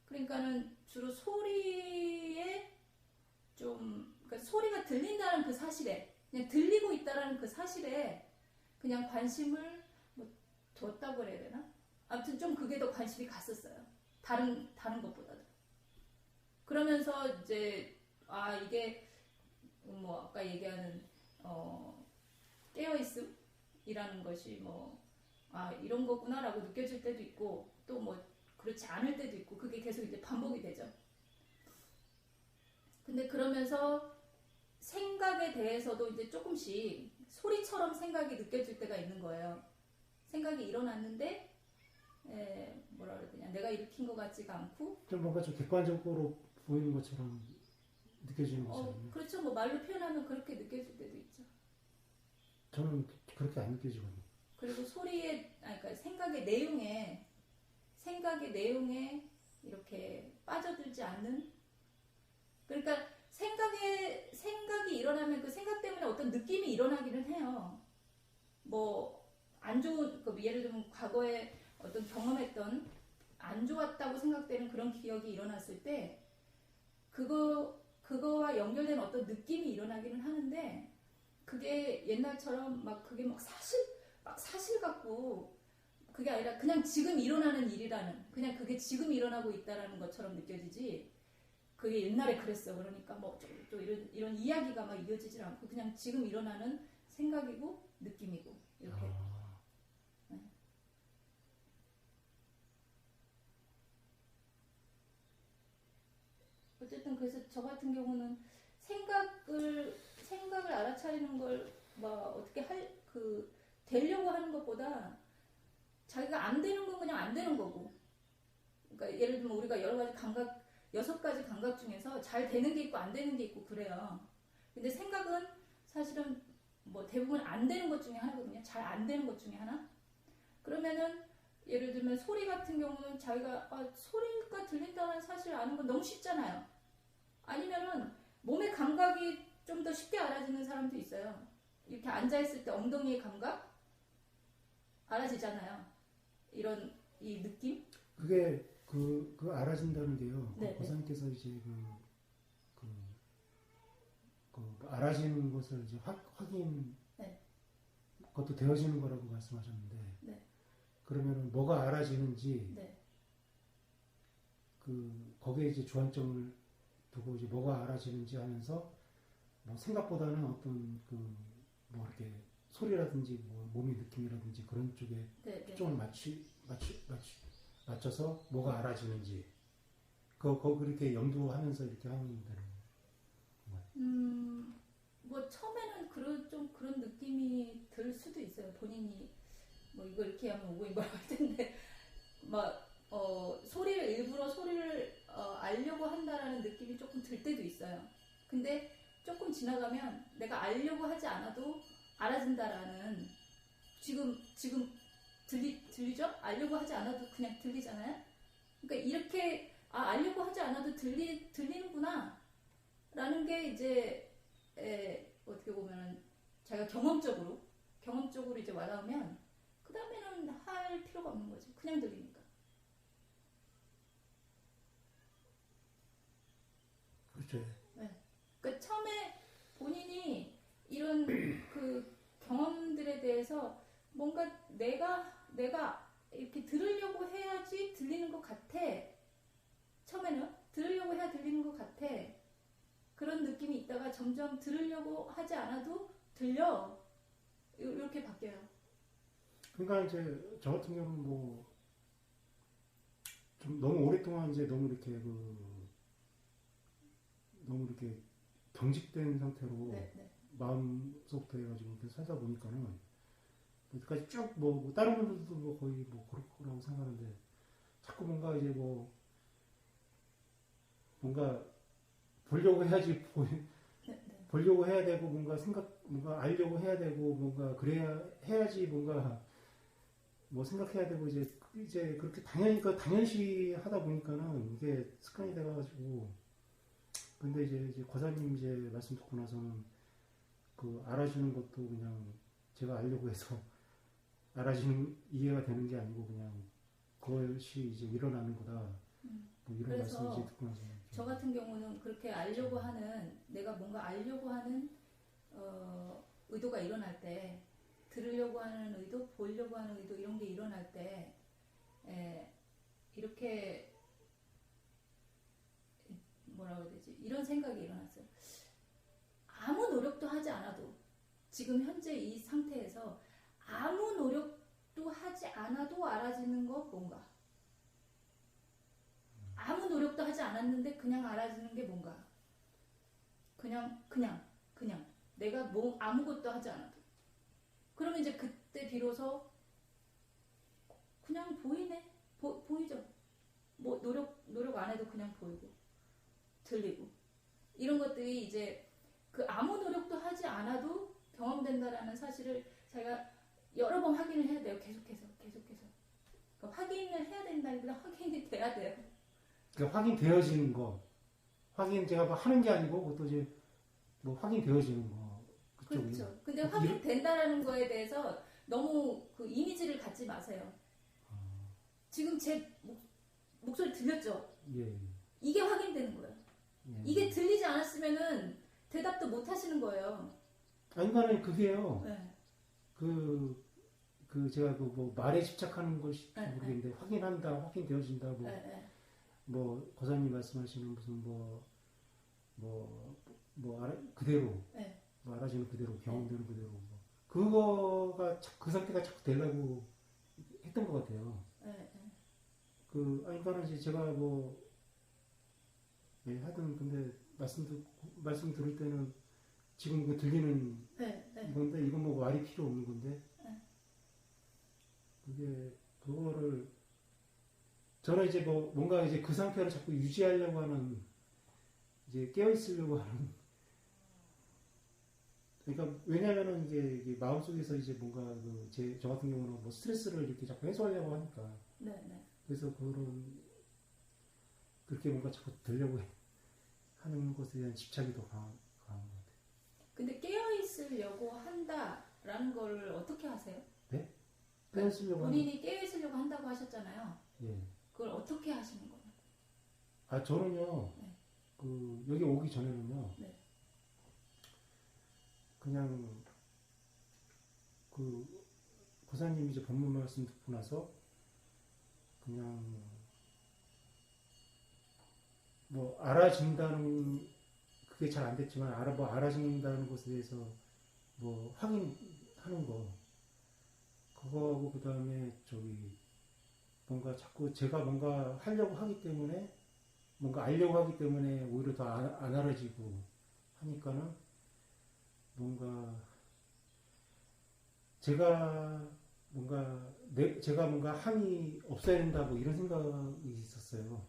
Speaker 3: 그러니까는 주로 소리에 그러니까 소리가 들린다는 그 사실에 그냥 들리고 있다라는 그 사실에 그냥 관심을 뭐 뒀다고 해야 되나? 아무튼 좀 그게 더 관심이 갔었어요. 다른 것보다도. 그러면서 이제 이게 뭐 아까 얘기하는 깨어있음이라는 것이 이런 거구나라고 느껴질 때도 있고 또 뭐 그렇지 않을 때도 있고 그게 계속 이제 반복이 되죠. 근데 그러면서 생각에 대해서도 이제 조금씩 소리처럼 생각이 느껴질 때가 있는 거예요. 생각이 일어났는데 뭐라 그래야 되냐, 내가 일으킨 것 같지가 않고,
Speaker 2: 좀 뭔가 좀 객관적으로 보이는 것처럼 느껴지는 것처럼.
Speaker 3: 그렇죠. 뭐 말로 표현하면 그렇게 느껴질 때도 있죠.
Speaker 2: 저는 그렇게 안 느껴지거든요.
Speaker 3: 그리고 그러니까 생각의 내용에 이렇게 빠져들지 않는, 그러니까 생각이 일어나면 그 생각 때문에 어떤 느낌이 일어나기는 해요. 뭐 안 좋은, 예를 들면 과거에 어떤 경험했던 안 좋았다고 생각되는 그런 기억이 일어났을 때 그거와 연결된 어떤 느낌이 일어나기는 하는데, 그게 옛날처럼 그게 사실 같고 그게 아니라 그냥 지금 일어나는 일이라는, 그냥 그게 지금 일어나고 있다라는 것처럼 느껴지지, 그게 옛날에 그랬어 그러니까 또 이런 이야기가 막 이어지질 않고 그냥 지금 일어나는 생각이고 느낌이고 이렇게. 네. 어쨌든 그래서 저 같은 경우는 생각을 알아차리는 걸 어떻게 되려고 하는 것보다 자기가 안 되는 건 그냥 안 되는 거고. 그러니까 예를 들면 우리가 여러 가지 감각, 6가지 감각 중에서 잘 되는 게 있고 안 되는 게 있고 그래요. 근데 생각은 사실은 대부분 안 되는 것 중에 하나거든요. 잘 안 되는 것 중에 하나. 그러면은 예를 들면 소리 같은 경우는 자기가 소리가 들린다는 사실 아는 건 너무 쉽잖아요. 아니면은 몸의 감각이 좀 더 쉽게 알아지는 사람도 있어요. 이렇게 앉아있을 때 엉덩이의 감각 알아지잖아요. 이 느낌?
Speaker 2: 그게 그 알아진다는 게요.
Speaker 3: 네,
Speaker 2: 고사님께서 이제 알아지는 것을 이제 확인,
Speaker 3: 네.
Speaker 2: 그것도 되어지는 거라고 말씀하셨는데,
Speaker 3: 네.
Speaker 2: 그러면은 뭐가 알아지는지,
Speaker 3: 네.
Speaker 2: 거기에 이제 주안점을 두고 이제 뭐가 알아지는지 하면서 생각보다는 어떤 이렇게 소리라든지 몸의 느낌이라든지 그런 쪽에
Speaker 3: 네,
Speaker 2: 초점을 맞춰서 뭐가 알아지는지 그렇게 염두하면서 이렇게 하면 되는 거예요.
Speaker 3: 처음에는 그런 느낌이 들 수도 있어요. 본인이 이거 이렇게 하면 오고 뭐라고 할 텐데 일부러 소리를 알려고 한다라는 느낌이 조금 들 때도 있어요. 근데 조금 지나가면 내가 알려고 하지 않아도 알아진다라는, 지금 들리죠? 알려고 하지 않아도 그냥 들리잖아요. 그러니까 이렇게 알려고 하지 않아도 들리는구나 라는 게 이제 어떻게 보면 자기가 경험적으로 이제 와닿으면 그 다음에는 할 필요가 없는 거죠. 그냥 들리니까.
Speaker 2: 그렇죠.
Speaker 3: 네. 그러니까 처음에 본인이 이런 경험들에 대해서 뭔가 내가 이렇게 들으려고 해야지 들리는 것 같아. 처음에는 들으려고 해야 들리는 것 같아. 그런 느낌이 있다가 점점 들으려고 하지 않아도 들려. 이렇게 바뀌어요.
Speaker 2: 그러니까 이제 저 같은 경우는 좀 너무 오랫동안 이제 너무 이렇게 경직된 상태로 마음속부터 해가지고 이렇게 살다 보니까는 여기까지 쭉 다른 분들도 거의 그럴 거라고 생각하는데, 자꾸 뭔가 이제 뭔가 보려고 해야지 보려고 해야 되고 뭔가 알려고 해야 되고 뭔가 그래야 해야지 뭔가 생각해야 되고 이제 그렇게 당연시 하다 보니까는 이게 습관이 돼가지고. 근데 이제 고사님 이제 말씀 듣고 나서는 알아주는 것도 그냥 제가 알려고 해서 이해가 되는 게 아니고 그냥 그것이 이제 일어나는 거다. 이런 말씀 이제 듣고 나서.
Speaker 3: 저 같은 경우는 그렇게 알려고 하는, 내가 뭔가 알려고 하는 의도가 일어날 때, 들으려고 하는 의도, 보려고 하는 의도, 이런 게 일어날 때 이렇게 뭐라고 해야 되지? 이런 생각이 일어났어요. 아무 노력도 하지 않아도, 지금 현재 이 상태에서 아무 노력도 하지 않아도 알아지는 거 뭔가. 아무 노력도 하지 않았는데 그냥 알아지는 게 뭔가. 그냥 내가 아무것도 하지 않아도. 그러면 이제 그때 비로소 그냥 보이네. 보이죠? 뭐 노력 안 해도 그냥 보이고 들리고 이런 것들이 이제 그 아무 노력도 하지 않아도 경험된다라는 사실을 자기가 여러 번 확인을 해야 돼요. 계속해서. 그러니까 확인을 해야 된다기보다 확인이 돼야 돼요.
Speaker 2: 그러니까 확인되어지는 거, 확인 제가 뭐 하는 게 아니고 그것도 이제 뭐 확인되어지는 거 그쪽이.
Speaker 3: 그렇죠. 근데 확인된다라는 거에 대해서 너무 그 이미지를 갖지 마세요. 지금 제 목소리 들렸죠?
Speaker 2: 예.
Speaker 3: 이게 확인되는 거예요.
Speaker 2: 예.
Speaker 3: 이게 들리지 않았으면은 대답도 못 하시는 거예요.
Speaker 2: 아니, 그러니까 그게요.
Speaker 3: 네.
Speaker 2: 제가 그 뭐 말에 집착하는 것이
Speaker 3: 네,
Speaker 2: 모르겠는데 확인한다, 확인되어진다, 뭐 고사님 말씀하시는 무슨 그대로,
Speaker 3: 네.
Speaker 2: 뭐 알아지는 그대로, 경험되는 그대로, 뭐. 그거가 그 상태가 자꾸 되려고 했던 것 같아요. 그러니까는 이제 제가 하여튼 근데 말씀 들을 때는 지금 그 들리는 건데 이건 뭐 말이 필요 없는 건데 그거를 저는 이제 뭔가 이제 그 상태를 자꾸 유지하려고 하는 이제 깨어 있으려고 하는 그러니까 왜냐면은 이게 마음속에서 이제 뭔가 저 같은 경우는 뭐 스트레스를 이렇게 자꾸 해소하려고 하니까 그래서 그렇게 뭔가 자꾸 들려고 하는 것에 대한 집착이 더 강한 것 같아요.
Speaker 3: 근데 깨어 있으려고 한다라는 걸 어떻게 하세요?
Speaker 2: 네? 깨어 있으려고
Speaker 3: 본인이 깨어 있으려고 한다고 하셨잖아요.
Speaker 2: 예.
Speaker 3: 그걸 어떻게 하시는 거예요?
Speaker 2: 저는요. 여기 오기 전에는요. 그냥 고사님이 이제 법문 말씀 듣고 나서 그냥 뭐 알아진다는 그게 잘 안 됐지만 알아진다는 것에 대해서 뭐 확인하는 거 그거하고 그 다음에 뭔가 자꾸 제가 뭔가 하려고 하기 때문에 뭔가 알려고 하기 때문에 오히려 더 안 알아지고 하니까는 뭔가 제가 뭔가 함이 없어야 된다 뭐 이런 생각이 있었어요.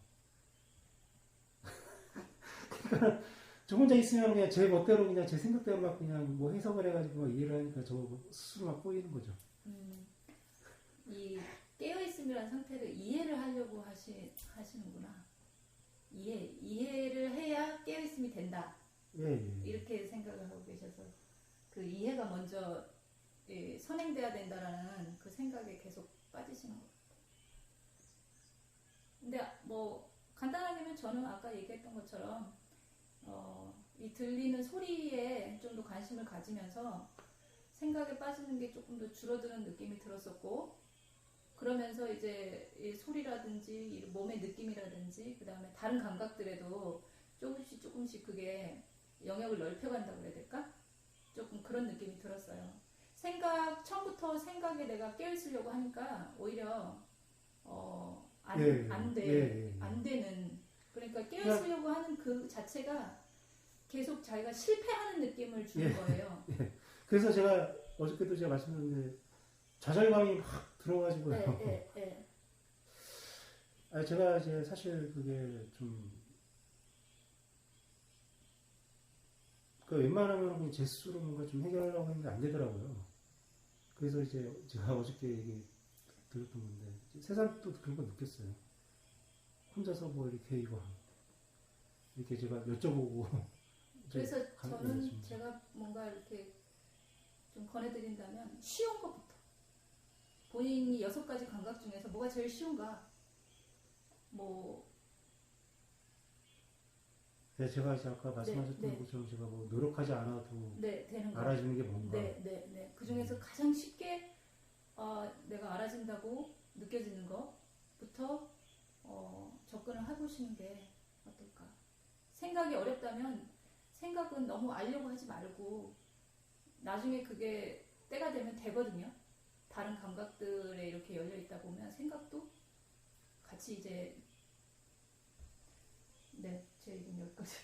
Speaker 2: 그러니까 저 혼자 있으면 그냥 제 멋대로 그냥 제 생각대로 막 그냥 뭐 해석을 해가지고 막 이해를 하니까 저 스스로 막 꼬이는 거죠.
Speaker 3: 이 깨어있음이라는 상태를 이해를 하려고 하시는구나. 이해를 해야 깨어있음이 된다.
Speaker 2: 예.
Speaker 3: 이렇게 생각을 하고 계셔서 그 이해가 먼저 선행돼야 된다라는 그 생각에 계속 빠지시는 것 같아요. 근데 뭐 간단하게는 저는 아까 얘기했던 것처럼 이 들리는 소리에 좀 더 관심을 가지면서 생각에 빠지는 게 조금 더 줄어드는 느낌이 들었었고 그러면서 이제 이 소리라든지 이 몸의 느낌이라든지 그 다음에 다른 감각들에도 조금씩 그게 영역을 넓혀간다고 해야 될까? 조금 그런 느낌이 들었어요. 처음부터 생각에 내가 깨어있으려고 하니까 오히려 안 되는 그러니까 깨어있으려고 하는 그 자체가 계속 자기가 실패하는 느낌을 주는 거예요.
Speaker 2: 그래서 제가 어저께도 제가 말씀드렸는데 좌절감이 막 들어가지고요. 제가 이제 사실 그게 웬만하면 제 스스로 뭔가 좀 해결하려고 했는데 안 되더라고요. 그래서 이제 제가 어저께 얘기 들었던 건데 세상도 그런 거 느꼈어요. 혼자서 뭐 이렇게 이렇게 제가 여쭤보고
Speaker 3: 그래서 저는 제가 뭔가 이렇게 좀 권해드린다면 쉬운 것부터 본인이 6가지 감각 중에서 뭐가 제일 쉬운가
Speaker 2: 제가 아까 말씀하셨던 것처럼 제가 뭐 노력하지 않아도
Speaker 3: 되는
Speaker 2: 알아지는 게 뭔가
Speaker 3: 그 중에서 가장 쉽게 내가 알아진다고 느껴지는 것부터 접근을 해보시는 게 어떨까. 생각이 어렵다면 생각은 너무 알려고 하지 말고 나중에 그게 때가 되면 되거든요. 다른 감각들에 이렇게 열려있다 보면 생각도 같이 이제 제 얘기는 여기까지.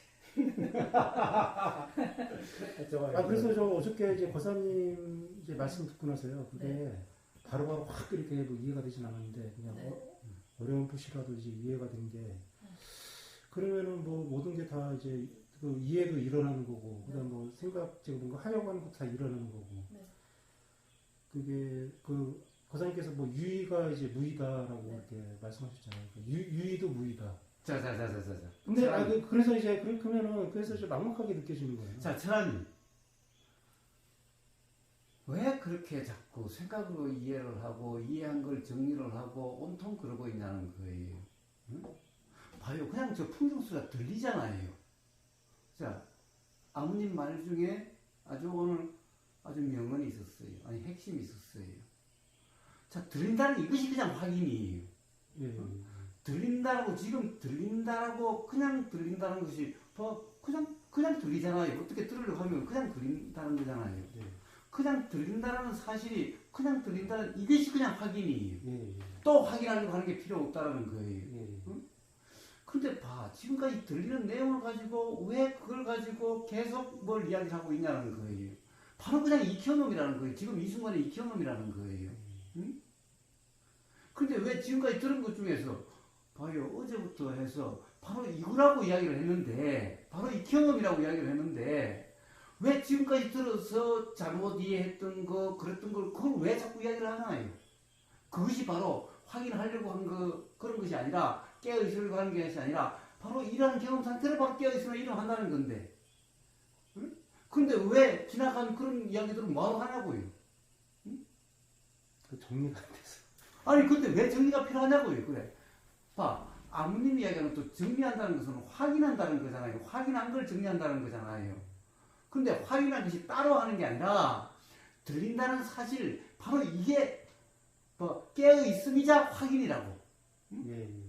Speaker 2: 그래서 저 어저께 이제 고사님 이제 말씀 듣고 나서요. 그게 바로바로 확 이렇게 뭐 이해가 되진 않았는데 그냥 어렴풋이라도 이제 이해가 된 게 그러면은 뭐 모든 게 다 이제 그 이해도 일어나는 거고 그다음 뭐 생각 지금 뭔가 하려고 하는 것도 다 일어나는 거고
Speaker 3: 네.
Speaker 2: 그게 그 거사님께서 뭐 유의가 이제 무의다라고
Speaker 3: 네.
Speaker 2: 이렇게 말씀하셨잖아요. 그러니까 유의도 무의다.
Speaker 1: 자자자자자.
Speaker 2: 근데 그래서 이제 그러면은 그래서 좀 막막하게 느껴지는 거예요.
Speaker 1: 자, 천안님. 왜 그렇게 자꾸 생각으로 이해를 하고 이해한 걸 정리를 하고 온통 그러고 있냐는 거예요. 응? 봐요. 그냥 저 풍경수가 들리잖아요. 자, 아버님 말 중에 아주 오늘 아주 명언이 있었어요. 아니, 핵심이 있었어요. 자, 들린다는 이것이 그냥 확인이에요.
Speaker 2: 예.
Speaker 1: 들린다라고, 지금 들린다라고, 그냥 들린다는 것이, 그냥 들리잖아요. 어떻게 들으려고 하면 그냥 들린다는 거잖아요.
Speaker 2: 예.
Speaker 1: 그냥 들린다라는 사실이, 그냥 들린다는 이것이 그냥 확인이에요.
Speaker 2: 예.
Speaker 1: 또 확인하려고 하는 게 필요 없다라는 거예요.
Speaker 2: 예.
Speaker 1: 근데 봐, 지금까지 들리는 내용을 가지고 왜 그걸 가지고 계속 뭘 이야기를 하고 있냐는 거예요. 바로 그냥 익혀놈이라는 거예요. 지금 이 순간에 익혀놈이라는 거예요. 응? 근데 왜 지금까지 들은 것 중에서 봐요, 어제부터 해서 바로 이거라고 이야기를 했는데, 바로 익혀놈이라고 이야기를 했는데, 왜 지금까지 들어서 잘못 이해했던 거, 그랬던 걸, 그걸 왜 자꾸 이야기를 하나요? 그것이 바로 확인하려고 한 그런 것이 아니라, 깨어있으려고 하는 것이 아니라 바로 이러한 경험 상태를 바로 깨어있으면 일어난다는 건데, 응? 근데 왜 지나간 그런 이야기들은 뭐하러 하냐고요? 응?
Speaker 2: 그 정리가 안 돼서.
Speaker 1: 아니 근데 왜 정리가 필요하냐고요? 그래, 봐, 아버님 이야기는 또 정리한다는 것은 확인한다는 거잖아요. 확인한 걸 정리한다는 거잖아요. 근데 확인한 것이 따로 하는 게 아니라 들린다는 사실, 바로 이게 뭐 깨어있음이자 확인이라고.
Speaker 2: 예.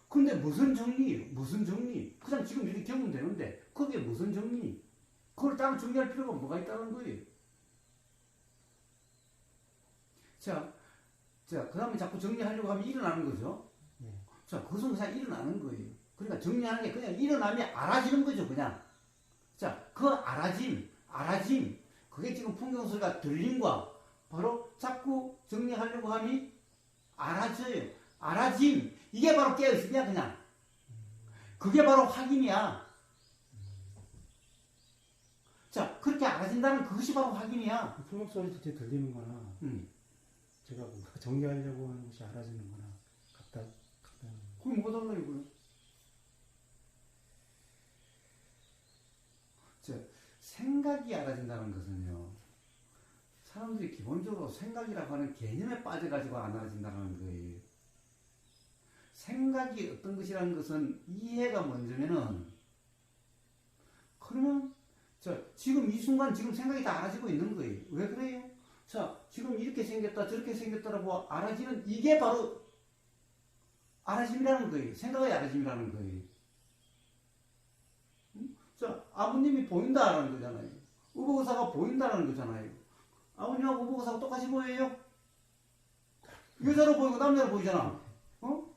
Speaker 1: 근데 무슨 정리? 무슨 정리? 그냥 지금 이렇게 겪으면 되는데 거기에 무슨 정리? 그걸 따로 정리할 필요가 뭐가 있다는 거예요. 자, 그 다음에 자꾸 정리하려고 하면 일어나는 거죠.
Speaker 2: 네.
Speaker 1: 자, 그것은 그냥 일어나는 거예요. 그러니까 정리하는 게 그냥 일어나면 알아지는 거죠, 그냥. 자, 그 알아짐. 그게 지금 풍경소리가 들림과 바로 자꾸 정리하려고 하면 알아져요. 알아짐. 이게 바로 깨어있으냐, 그냥. 그게 바로 확인이야. 자, 그렇게 알아진다는 그것이 바로 확인이야.
Speaker 2: 풍경 소리 듣게 들리는 거나 제가 뭔가 정리하려고 하는 것이 알아지는 거나 같다는
Speaker 1: 그게 뭐가 달라요, 그래? 자, 생각이 알아진다는 것은요, 사람들이 기본적으로 생각이라고 하는 개념에 빠져가지고 안 알아진다는 거예요. 생각이 어떤 것이라는 것은 이해가 먼저면은, 그러면, 자, 지금 이 순간 지금 생각이 다 알아지고 있는 거예요. 왜 그래요? 자, 지금 이렇게 생겼다, 저렇게 생겼다라고 알아지는, 이게 바로 알아짐이라는 거예요. 생각의 알아짐이라는 거예요. 자, 아버님이 보인다라는 거잖아요. 의복의사가 보인다라는 거잖아요. 아버님하고 의복의사가 똑같이 보여요? 여자로 보이고 남자로 보이잖아. 어?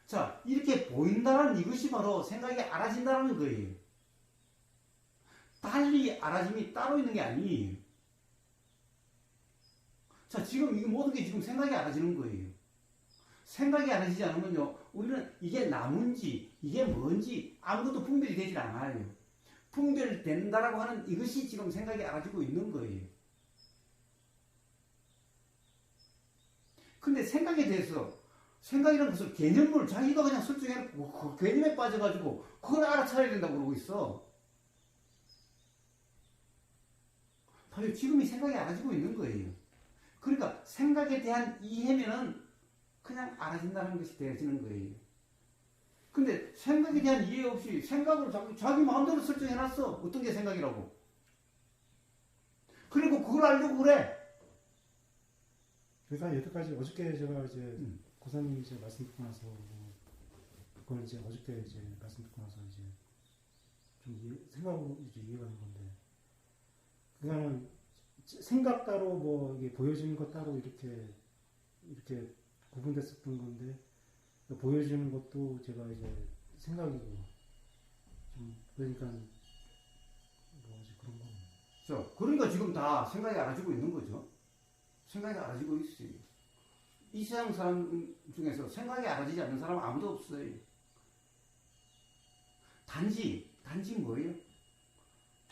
Speaker 1: 자, 이렇게 보인다는 이것이 바로 생각이 알아진다는 거예요. 달리 알아짐이 따로 있는 게 아니에요. 자, 지금 이 모든 게 지금 생각이 알아지는 거예요. 생각이 알아지지 않으면요, 우리는 이게 나무인지 이게 뭔지 아무것도 분별이 되질 않아요. 분별된다라고 하는 이것이 지금 생각이 알아지고 있는 거예요. 근데 생각에 대해서, 생각이라는 것을 개념을 자기가 그냥 설정해놓고 그 개념에 빠져가지고 그걸 알아차려야 된다고 그러고 있어. 바로 지금이 생각이 알아지고 있는 거예요. 그러니까 생각에 대한 이해면은 그냥 알아진다는 것이 되어지는 거예요. 근데 생각에 대한 이해 없이 생각을 자기 마음대로 설정해놨어. 어떤 게 생각이라고. 그리고 그걸 알려고 그래.
Speaker 2: 그러니까 여태까지 어저께 제가 이제 고사님 이제 말씀 듣고 나서 그걸 이제 어저께 이제 말씀 듣고 나서 이제 좀 생각으로 이제 이해가 된 건데, 그거는 생각 따로 뭐 이게 보여지는 것 따로 이렇게 구분됐었던 건데, 보여지는 것도 제가 이제 생각이고 좀 그러니까 뭐지 그런 거.
Speaker 1: 자, 그러니까 지금 다 생각이 알아지고 있는 거죠. 생각이 알아지고 있어요. 이 세상 사람 중에서 생각이 알아지지 않는 사람 아무도 없어요. 단지 뭐예요?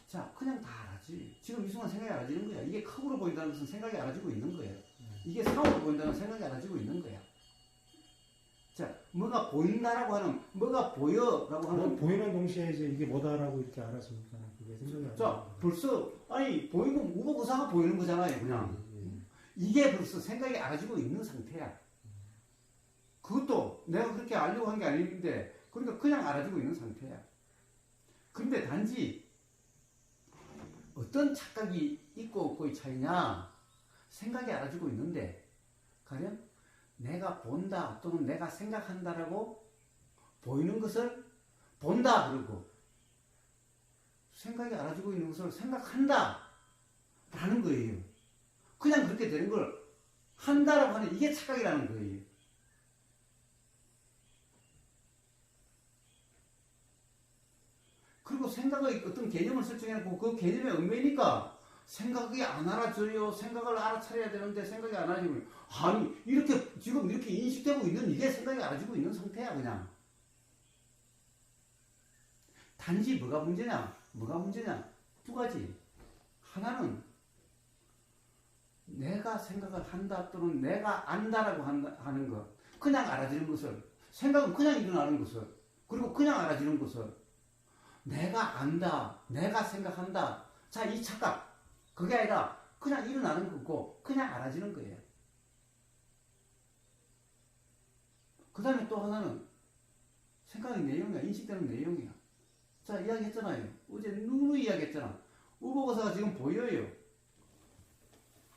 Speaker 1: 자, 그냥 다 알아지. 지금 이 순간 생각이 알아지는 거야. 이게 컵으로 보인다는 것은 생각이 알아지고 있는 거예요. 이게 상으로 보인다는 생각이 알아지고 있는 거야. 자, 뭐가 보인다라고 하는, 뭐가 보여라고 하는.
Speaker 2: 보이는 동시에 이제 이게 뭐다라고 이렇게 알았으니까 그게 생각이 안
Speaker 1: 자,
Speaker 2: 나요.
Speaker 1: 벌써, 아니, 보이고 우보고사가 보이는 거잖아요, 그냥. 이게 벌써 생각이 알아지고 있는 상태야. 그것도 내가 그렇게 알려고 한 게 아닌데, 그러니까 그냥 알아지고 있는 상태야. 근데 단지 어떤 착각이 있고 없고의 차이냐, 생각이 알아지고 있는데, 가령 내가 본다 또는 내가 생각한다라고 보이는 것을 본다 그러고, 생각이 알아지고 있는 것을 생각한다 라는 거예요. 그냥 그렇게 되는 걸 한다라고 하는 이게 착각이라는 거예요. 그리고 생각의 어떤 개념을 설정해놓고 그 개념의 얽매이니까 생각이 안 알아져요. 생각을 알아차려야 되는데 생각이 안 알아지고, 아니 이렇게 지금 이렇게 인식되고 있는 이게 생각이 알아지고 있는 상태야. 그냥 단지 뭐가 문제냐 두 가지. 하나는 내가 생각을 한다 또는 내가 안다라고 하는 것, 그냥 알아지는 것을, 생각은 그냥 일어나는 것을, 그리고 그냥 알아지는 것을 내가 안다, 내가 생각한다. 자, 이 착각, 그게 아니라 그냥 일어나는 거고 그냥 알아지는 거예요. 그 다음에 또 하나는 생각의 내용이야. 인식되는 내용이야. 자, 이야기했잖아요. 어제 누누이 이야기했잖아. 우보고사가 지금 보여요.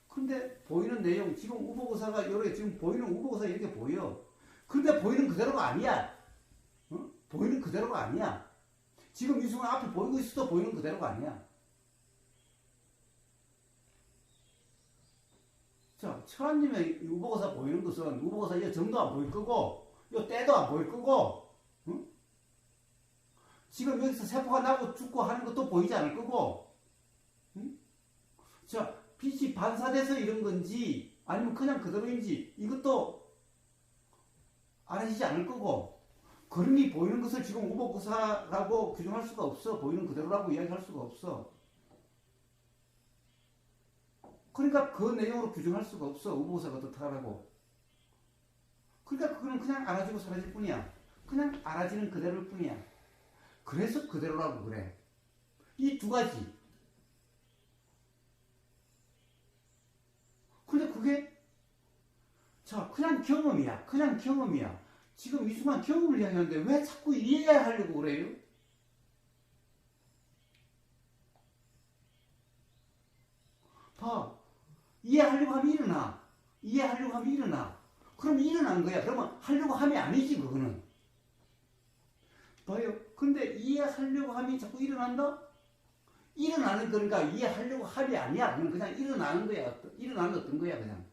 Speaker 1: 근데 보이는 내용, 지금 우보고사가 요렇게 지금 보이는 우보고사 이렇게 보여. 근데 보이는 그대로가 아니야. 어? 보이는 그대로가 아니야. 지금 이 순간 앞에 보이고 있어도 보이는 그대로가 아니야. 자, 철환님의 우보고사 보이는 것은 우보고사 이 점도 안 보일 거고, 이 때도 안 보일 거고, 응? 지금 여기서 세포가 나고 죽고 하는 것도 보이지 않을 거고, 응? 자, 빛이 반사돼서 이런 건지 아니면 그냥 그대로인지 이것도 알아지지 않을 거고, 그러니 보이는 것을 지금 우보고사라고 규정할 수가 없어. 보이는 그대로라고 이야기할 수가 없어. 그러니까 그 내용으로 규정할 수가 없어. 우보고사가 어떻다라고. 그러니까 그거는 그냥 알아지고 사라질 뿐이야. 그냥 알아지는 그대로일 뿐이야. 그래서 그대로라고 그래. 이 두 가지. 근데 그게 자, 그냥 경험이야. 그냥 경험이야. 지금 이 순간 경험을 이야기하는데 왜 자꾸 이해하려고 그래요? 봐. 이해하려고 하면 일어나. 이해하려고 하면 일어나. 그럼 일어난 거야. 그러면 하려고 함이 아니지, 그거는. 봐요. 근데 이해하려고 함이 자꾸 일어난다? 일어나는 거니까 이해하려고 함이 아니야. 그냥 일어나는 거야. 일어나는 어떤 거야, 그냥.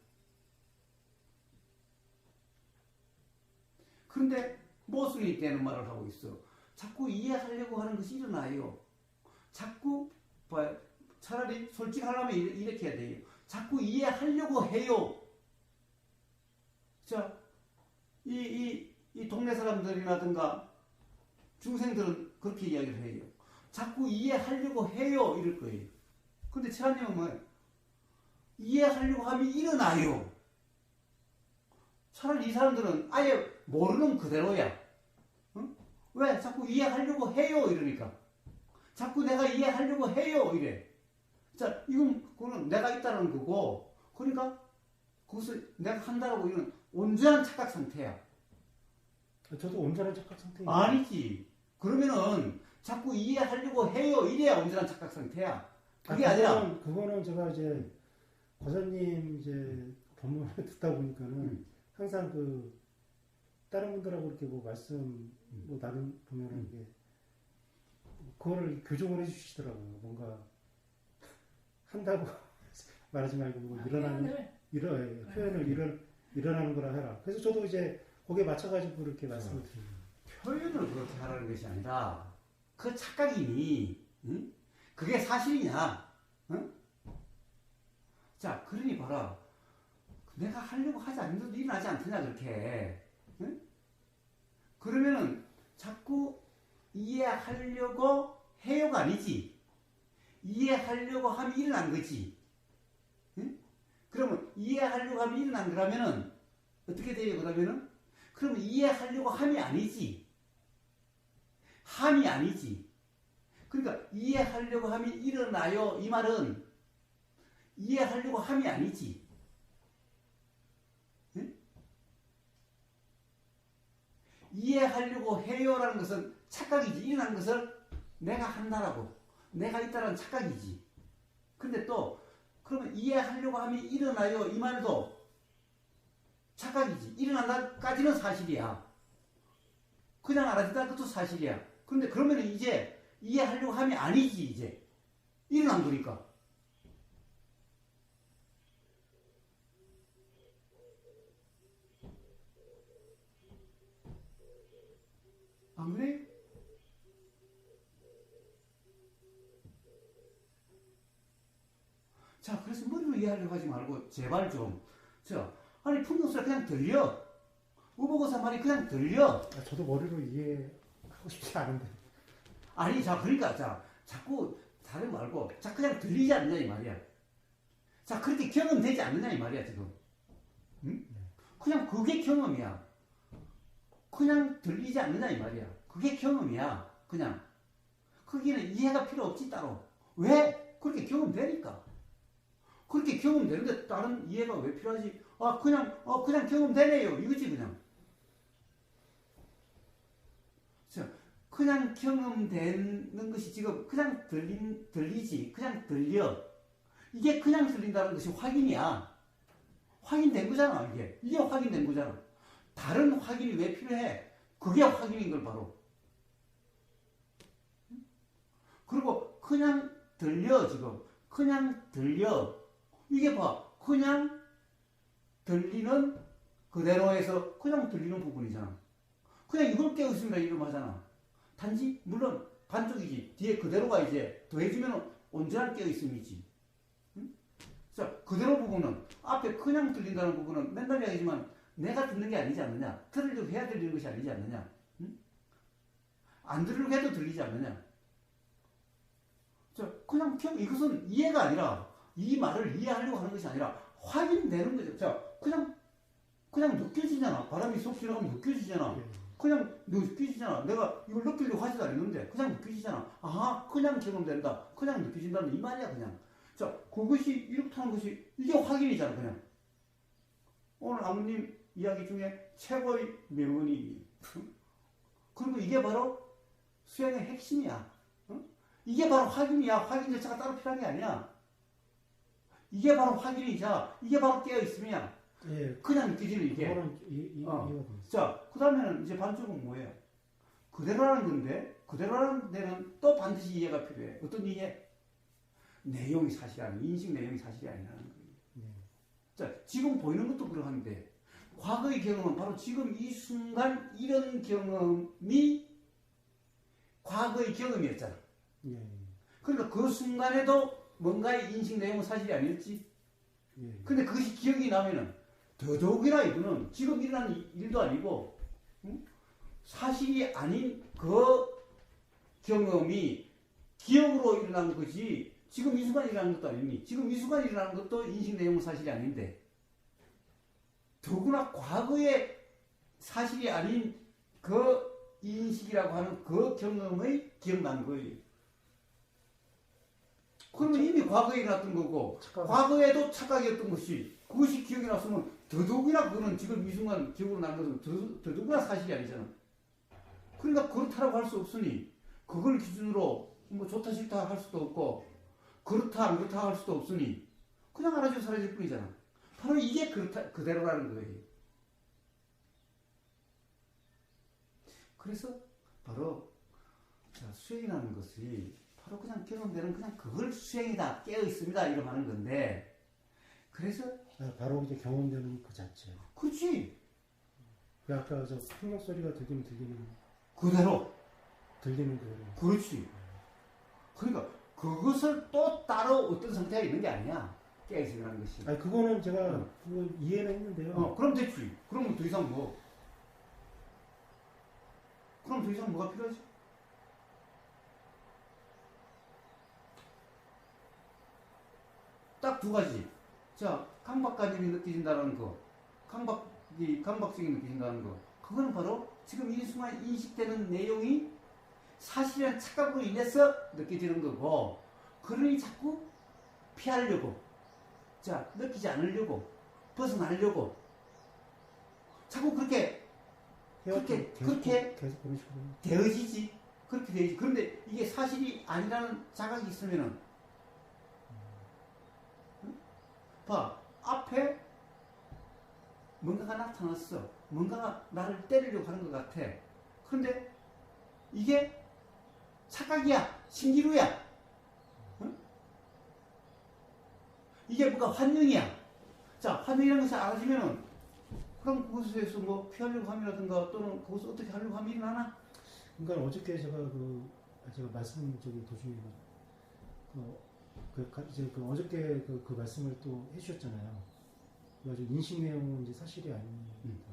Speaker 1: 그런데 모순이 있다는 말을 하고 있어. 자꾸 이해하려고 하는 것이 일어나요. 자꾸 봐요. 차라리 솔직하려면 이렇게 해야 돼요. 자꾸 이해하려고 해요. 자, 이 동네 사람들이라든가 중생들은 그렇게 이야기를 해요. 자꾸 이해하려고 해요. 이럴 거예요. 근데 최한님은 뭐예요? 이해하려고 하면 일어나요. 차라리 이 사람들은 아예 모르는 그대로야. 응? 왜? 자꾸 이해하려고 해요. 이러니까. 자꾸 내가 이해하려고 해요. 이래. 자, 그거는 내가 있다는 거고, 그러니까 그것을 내가 한다라고 이런 온전한 착각 상태야.
Speaker 2: 저도 온전한 착각 상태예요.
Speaker 1: 아니지. 그러면은 자꾸 이해하려고 해요. 이래야 온전한 착각 상태야. 그게 아니라.
Speaker 2: 그거는 제가 이제 과장님 이제 법문을 듣다 보니까는 항상 그 다른 분들하고 이렇게 뭐 말씀 뭐 나름 보면은 이게 그거를 교정을 해주시더라고요. 뭔가 한다고 말하지 말고 뭐 표현을 일어나는 거라 해라. 그래서 저도 이제 거기에 맞춰가지고 이렇게 말씀을 드립니다.
Speaker 1: 표현을 그렇게 하라는 것이 아니라 그 착각이니, 응? 그게 사실이냐? 응? 자, 그러니 봐라. 내가 하려고 하지 않는데도 일어나지 않더냐 그렇게. 응? 그러면은 자꾸 이해하려고 해요가 아니지. 이해하려고 하면 일어난 거지. 응? 그러면 이해하려고 하면 일어난 거라면은 어떻게 돼요? 그러면은 그러면 이해하려고 함이 아니지. 함이 아니지. 그러니까 이해하려고 함이 일어나요. 이 말은 이해하려고 함이 아니지. 응? 이해하려고 해요라는 것은 착각이지. 일어난 것을 내가 한다라고. 내가 있다라는 착각이지. 근데 또 그러면 이해하려고 함이 일어나요. 이 말도 착각이지. 일어난다까지는 사실이야. 그냥 알아듣다 그것도 사실이야. 그런데 그러면 이제 이해하려고 함이 아니지. 이제 일어난 거니까. 안 그래? 자, 그래서 머리로 이해하려고 하지 말고 제발 좀. 아니 풍경소리 그냥 들려. 의보고사 말이 그냥 들려.
Speaker 2: 저도 머리로 이해하고 싶지 않은데.
Speaker 1: 아니 자 그러니까 자 자꾸 다른 말고 자 그냥 들리지 않느냐 이 말이야. 자 그렇게 경험되지 않느냐 이 말이야 지금. 응? 그냥 그게 경험이야. 그냥 들리지 않느냐 이 말이야. 그게 경험이야. 그냥 거기는 이해가 필요 없지 따로. 왜? 그렇게 경험되니까. 그렇게 경험되는데 다른 이해가 왜 필요하지? 그냥 경험되네요. 이거지 그냥. 자, 그냥 경험되는 것이 지금 그냥 들리지. 그냥 들려. 이게 그냥 들린다는 것이 확인이야. 확인된 거잖아 이게. 이게 확인된 거잖아. 다른 확인이 왜 필요해? 그게 확인인 걸 바로. 그리고 그냥 들려 지금. 그냥 들려. 이게 봐. 그냥 들리는 그대로에서 그냥 들리는 부분이잖아. 그냥 이걸 깨우침이라 이름 하잖아. 단지 물론 반쪽이지. 뒤에 그대로가 이제 더해주면 온전한 깨어있음이지. 응? 자, 그대로 부분은 앞에 그냥 들린다는 부분은 맨날 이야기지만 내가 듣는 게 아니지 않느냐. 들으려고 해야 들리는 것이 아니지 않느냐. 응? 안 들으려고 해도 들리지 않느냐. 자, 그냥 이것은 이해가 아니라 이 말을 이해하려고 하는 것이 아니라 확인되는 거죠. 자, 그냥 느껴지잖아. 바람이 쏙 지나가면 느껴지잖아. 그냥 느껴지잖아. 내가 이걸 느끼려고 하지도 않았는데 그냥 느껴지잖아. 아하, 그냥 경험된다. 그냥 느껴진다는 이 말이야 그냥. 자, 그것이 이렇게 하는 것이 이게 확인이잖아 그냥. 오늘 아버님 이야기 중에 최고의 명언이 그리고 이게 바로 수행의 핵심이야. 어? 이게 바로 확인이야. 확인 자체가 따로 필요한 게 아니야. 이게 바로 확인이자 이게 바로 깨어있음이야.
Speaker 2: 예.
Speaker 1: 그냥 느껴지는 이게.
Speaker 2: 그거는 이해가 됩니다.
Speaker 1: 자, 그 다음에는 이제 반쪽은 뭐예요? 그대로라는 건데, 그대로라는 데는 또 반드시 이해가 필요해. 어떤 이해? 내용이 사실이 아니야. 인식 내용이 사실이 아니라는 거예요. 자, 지금 보이는 것도 그러한데, 과거의 경험은 바로 지금 이 순간 이런 경험이 과거의 경험이었잖아. 그러니까 그 순간에도 뭔가의 인식 내용은 사실이 아니었지. 근데 그것이 기억이 나면은 더더욱이나 이거는 지금 일어난 일도 아니고 사실이 아닌 그 경험이 기억으로 일어난 것이 지금 이 순간 일어나는 것도 아니니 지금 이 순간 일어나는 것도 인식 내용은 사실이 아닌데 더구나 과거의 사실이 아닌 그 인식이라고 하는 그 경험의 기억난 거예요. 그러면 이미 과거에 일어났던 거고 과거에도 착각이었던 것이 그것이 기억이 났으면 더더욱이나 그거는 지금 이 순간 기억으로 나는 것은 더더욱이나 사실이 아니잖아. 그러니까 그렇다라고 할 수 없으니 그걸 기준으로 뭐 좋다 싫다 할 수도 없고 그렇다 안 그렇다 할 수도 없으니 그냥 알아주고 사라질 뿐이잖아. 바로 이게 그렇다 그대로라는 거예요. 그래서 바로 수행이라는 것이 바로 그냥 경험되는 그냥 그걸 수행이다 깨어 있습니다 이렇게 하는 건데 그래서
Speaker 2: 바로 이제 경험되는 그 자체.
Speaker 1: 그렇지.
Speaker 2: 아까 저 풍경 소리가 들리는
Speaker 1: 그대로
Speaker 2: 들리는 대로.
Speaker 1: 그렇지. 그러니까 그것을 또 따로 어떤 상태가 있는 게 아니야. 깨어있음이라는 것이.
Speaker 2: 아니 그거는 제가 그거 이해는 했는데요.
Speaker 1: 그럼 됐지. 그럼 더 이상 뭐? 그럼 더 이상 뭐가 필요하지? 딱 두 가지. 자, 강박관념이 느껴진다는 거, 강박증이 느껴진다는 거. 그거는 바로 지금 이 순간 인식되는 내용이 사실이란 착각으로 인해서 느껴지는 거고, 그러니 자꾸 피하려고, 자, 느끼지 않으려고, 벗어나려고, 자꾸 그렇게
Speaker 2: 계속 그런 식으로.
Speaker 1: 되어지지. 그렇게 되지. 그런데 이게 사실이 아니라는 자각이 있으면은, 봐, 앞에 뭔가가 나타났어. 뭔가가 나를 때리려고 하는 것 같아. 그런데 이게 착각이야. 신기루야. 응? 이게 뭔가 환영이야. 자, 환영이라는 것을 알아지면은, 그럼 그것에서 뭐 피하려고 함이라든가 또는 그것을 어떻게 하려고 함이 일어나나?
Speaker 2: 그러니까 어저께 제가 말씀 도중에 이제 어저께 그 말씀을 또 해주셨잖아요. 그래가지고 인식 내용은 이제 사실이 아닙니다.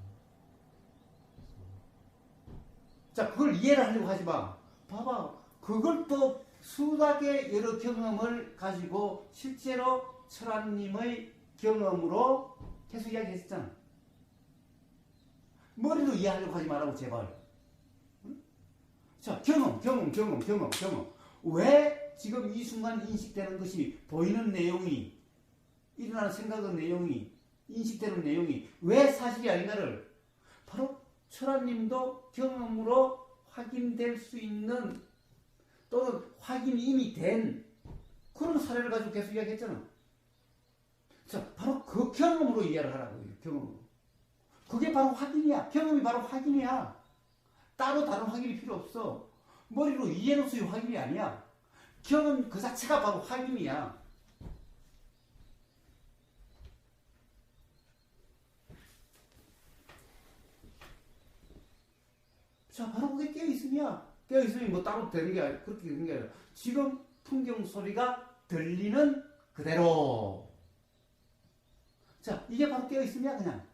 Speaker 1: 자, 그걸 이해를 하려고 하지 마. 봐봐. 그걸 또 수락의 여러 경험을 가지고 실제로 철학님의 경험으로 계속 이야기했었잖아. 머리로 이해하려고 하지 말라고, 제발. 응? 자, 경험. 왜 지금 이 순간 인식되는 것이, 보이는 내용이, 일어나는 생각의 내용이, 인식되는 내용이 왜 사실이 아닌가를 바로 철학님도 경험으로 확인될 수 있는, 또는 확인이 이미 된 그런 사례를 가지고 계속 이야기했잖아. 자, 바로 그 경험으로 이해를 하라고요. 경험으로. 그게 바로 확인이야. 경험이 바로 확인이야. 따로 다른 확인이 필요 없어. 머리로 이해로서의 확인이 아니야. 경험 그 자체가 바로 확인이야. 자, 바로 그게 깨어있음이야. 깨어있음이 뭐 따로 되는 게 아니라, 그렇게 되는 게 아니라, 지금 풍경 소리가 들리는 그대로. 자, 이게 바로 깨어있음이야, 그냥.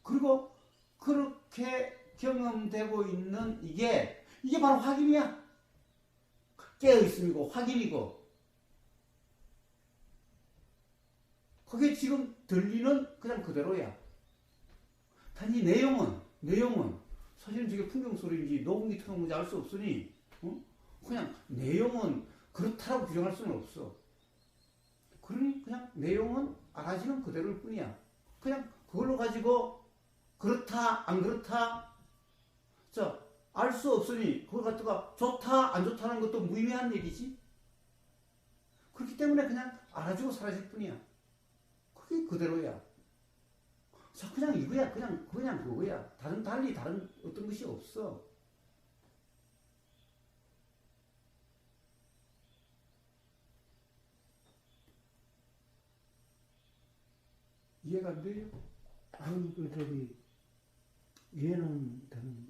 Speaker 1: 그리고 그렇게 경험되고 있는 이게 바로 확인이야. 깨어있음이고 확인이고. 그게 지금 들리는 그냥 그대로야. 단지 내용은 사실은 저게 풍경소리인지 녹음기 틀어놓은지 알 수 없으니, 그냥 내용은 그렇다라고 규정할 수는 없어. 그러니 그냥 내용은 알아지는 그대로일 뿐이야. 그냥 그걸로 가지고 그렇다 안 그렇다, 자, 알 수 없으니 그걸 갖다가 좋다 안 좋다는 것도 무의미한 얘기지. 그렇기 때문에 그냥 알아주고 사라질 뿐이야. 그게 그대로야. 자, 그냥 이거야. 그냥 그거야. 달리 다른 어떤 것이 없어. 이해가 안 돼요?
Speaker 2: 이해는 되는.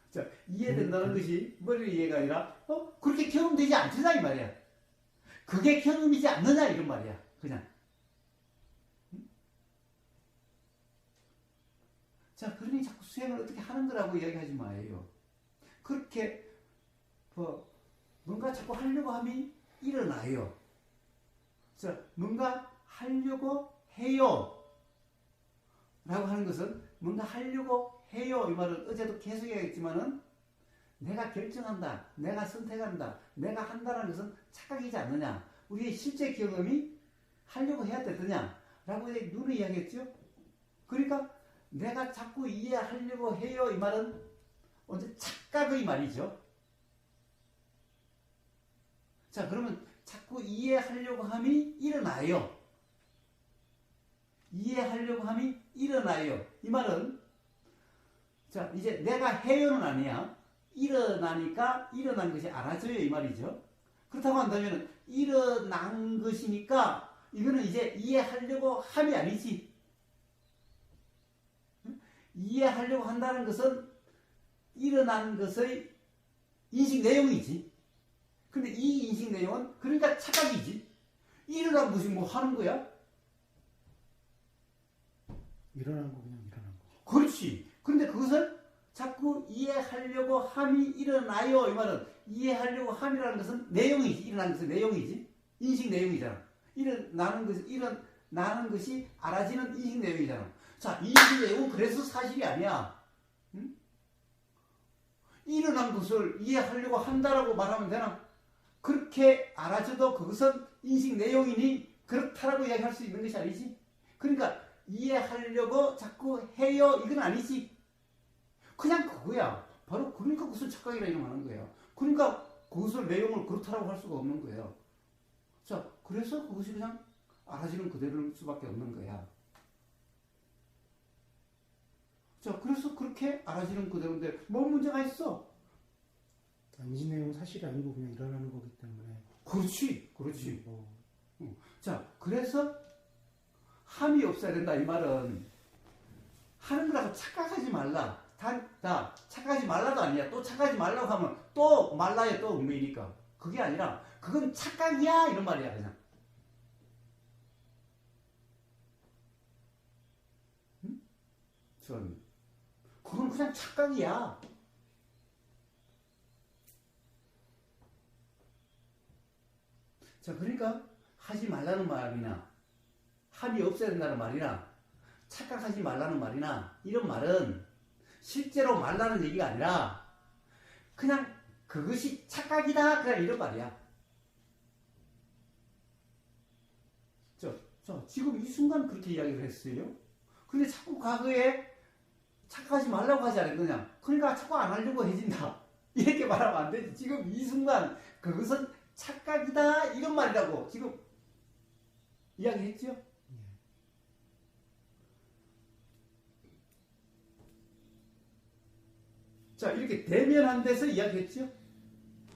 Speaker 1: 자, 이해된다는 것이 머리로 이해가 아니라, 그렇게 경험되지 않느냐, 이 말이야. 그게 경험이지 않느냐, 이런 말이야. 그냥. 응? 자, 그러니 자꾸 수행을 어떻게 하는 거라고 이야기하지 마요. 그렇게, 뭔가 자꾸 하려고 함이 일어나요. 자, 뭔가 하려고 해요. 라고 하는 것은, 뭔가 하려고 해요. 이 말은 어제도 계속 얘기했지만은, 내가 결정한다, 내가 선택한다, 내가 한다는 것은 착각이지 않느냐. 우리의 실제 경험이 하려고 해야 되느냐. 라고 눈을 이야기했죠. 그러니까, 내가 자꾸 이해하려고 해요. 이 말은 언제 착각의 말이죠. 자, 그러면 자꾸 이해하려고 함이 일어나요. 이해하려고 함이 일어나요. 이 말은, 자, 이제 내가 해요는 아니야. 일어나니까 일어난 것이 알아져요. 이 말이죠. 그렇다고 한다면 일어난 것이니까 이거는 이제 이해하려고 함이 아니지. 이해하려고 한다는 것은 일어난 것의 인식 내용이지. 근데 이 인식 내용은 그러니까 착각이지. 일어난 것이 뭐 하는 거야?
Speaker 2: 일어난 거 그냥 일어난 거.
Speaker 1: 그렇지. 그런데 그것을 자꾸 이해하려고 함이 일어나요. 이 말은 이해하려고 함이라는 것은 내용이지. 일어나는 것은 내용이지. 인식 내용이잖아. 일어나는 것이 알아지는 인식 내용이잖아. 자, 인식 내용은 그래서 사실이 아니야. 응? 일어난 것을 이해하려고 한다라고 말하면 되나? 그렇게 알아줘도 그것은 인식 내용이니 그렇다라고 이야기할 수 있는 것이 아니지. 그러니까 이해하려고 자꾸 해요. 이건 아니지. 그냥 그거야. 바로 그러니까 그것을 착각이라 이름하는 거예요. 그러니까 그것을 내용을 그렇다라고 할 수가 없는 거예요. 자, 그래서 그것이 그냥 알아지는 그대로일 수밖에 없는 거야. 자, 그래서 그렇게 알아지는 그대로인데 뭐 문제가 있어?
Speaker 2: 인식 내용은 사실이 아니고 그냥 일어나는 거기 때문에.
Speaker 1: 그렇지, 그렇지. 자, 그래서 함이 없어야 된다 이 말은 하는 거라고 착각하지 말라. 다 착각하지 말라도 아니야. 또 착각하지 말라고 하면 또 말라야 또 운명이니까. 그게 아니라 그건 착각이야 이런 말이야 그냥. 응? 그건 그냥 착각이야. 자, 그러니까 하지 말라는 말이나 합이 없어야 된다는 말이나 착각하지 말라는 말이나 이런 말은 실제로 말라는 얘기가 아니라 그냥 그것이 착각이다 그냥 이런 말이야. 지금 이 순간 그렇게 이야기를 했어요. 근데 자꾸 과거에 착각하지 말라고 하지 않았느냐. 그러니까 자꾸 안 하려고 해진다. 이렇게 말하면 안 되지. 지금 이 순간 그것은 착각이다 이런 말이라고 지금 이야기했죠. 자, 이렇게 대면한 데서 이야기했죠.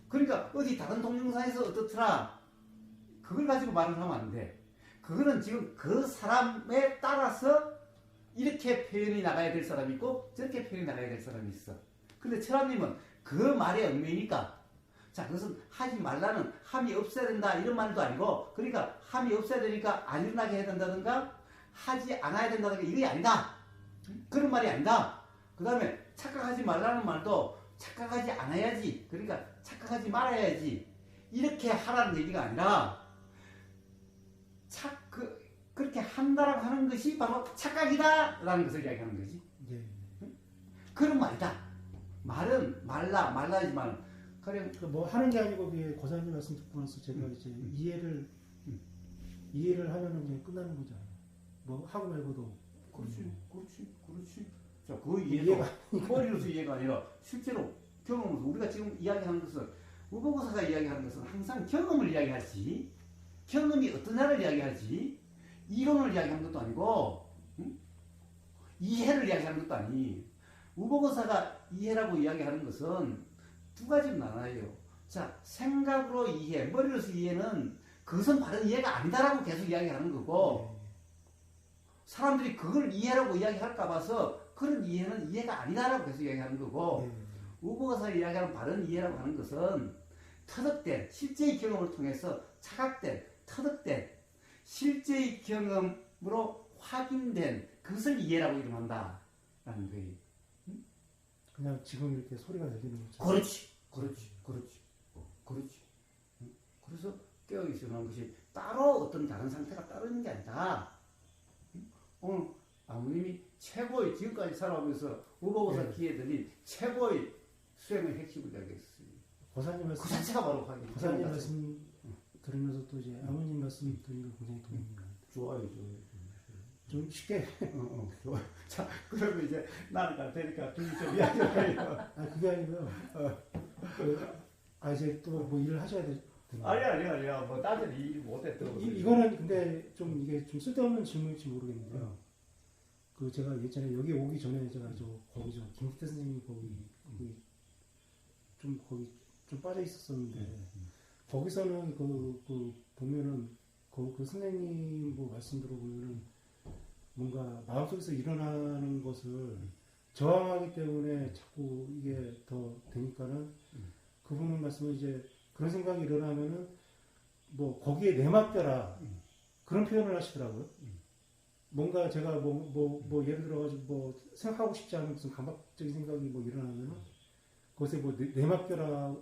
Speaker 1: 그러니까 어디 다른 동영상에서 어떻더라 그걸 가지고 말을 하면 안 돼. 그거는 지금 그 사람에 따라서 이렇게 표현이 나가야 될 사람이 있고 저렇게 표현이 나가야 될 사람이 있어. 근데 철학님은 그 말의 얽매이니까 자, 그것은 하지 말라는 함이 없어야 된다 이런 말도 아니고 그러니까 함이 없어야 되니까 안 일어나게 해야 된다든가 하지 않아야 된다든가 이게 아니다. 그런 말이 아니다. 그 다음에 착각하지 말라는 말도 착각하지 않아야지. 그러니까 착각하지 말아야지. 이렇게 하라는 얘기가 아니라 그렇게 한다라고 하는 것이 바로 착각이다 라는 것을 이야기하는 거지.
Speaker 2: 네.
Speaker 1: 그런 말이다. 말은 말라지만 그냥
Speaker 2: 뭐 하는 게 아니고 고사님 말씀 듣고 나서 제가 이제 이해를 하면은 그냥 끝나는 거잖아요. 뭐 하고 말고도.
Speaker 1: 그렇지. 자, 그 이해가 머리로서 이해가 아니라 실제로 경험으로서 우리가 지금 이야기하는 것은 우보고사가 이야기하는 것은 항상 경험을 이야기하지. 경험이 어떠냐를 이야기하지. 이론을 이야기하는 것도 아니고 이해를 이야기하는 것도 아니. 우보고사가 이해라고 이야기하는 것은 두 가지로 나눠요. 자, 생각으로 이해, 머리로서 이해는 그것은 바른 이해가 아니다라고 계속 이야기하는 거고 사람들이 그걸 이해라고 이야기할까 봐서 그런 이해는 이해가 아니다라고 계속 이야기하는 거고 우보고사가 이야기하는 바른 이해라고 하는 것은 터득된 실제의 경험을 통해서 착각된 터득된 실제의 경험으로 확인된 그것을 이해라고 이름한다 라는 거예요.
Speaker 2: 그냥 지금 이렇게 소리가 들리는 것처럼.
Speaker 1: 그렇지. 그래서 깨어있으라는 것이 따로 어떤 다른 상태가 따로 있는 게 아니다. 오늘 아버님이 최고의 지금까지 살아오면서 우보고사 기회들이 최고의 수행의 핵심을 이야기했어요.
Speaker 2: 고사님 말씀
Speaker 1: 그 자체가 바로 확인.
Speaker 2: 고사님 말씀 들으면서 또 이제 아버님 말씀 들으니까 굉장히 도움이 많아요.
Speaker 1: 좋아요.
Speaker 2: 좀 쉽게.
Speaker 1: 좋아요. 자, 그러면 이제 나는 갈 테니까 둘이 좀 이야기를 해요.
Speaker 2: 그게 아니고요. 이제 또 뭐 일을 하셔야 될 텐데.
Speaker 1: 아니야. 뭐 따질 일 못했던
Speaker 2: 이거는 근데 좀 이게 좀 쓸데없는 질문일지 모르겠는데요. 그 제가 예전에 여기 오기 전에 제가 거기 김기태 선생님 거기 좀 빠져 있었었는데 거기서는 그 보면은 그 선생님 뭐 말씀 들어보면은 뭔가 마음속에서 일어나는 것을 저항하기 때문에 자꾸 이게 더 되니까는 그분은 말씀은 이제 그런 생각이 일어나면은 뭐 거기에 내 맡겨라 그런 표현을 하시더라고요. 뭔가 제가 뭐 예를 들어가지고 뭐 생각하고 싶지 않은 무슨 강박적인 생각이 뭐 일어나면은 그것에 뭐 내 맡겨라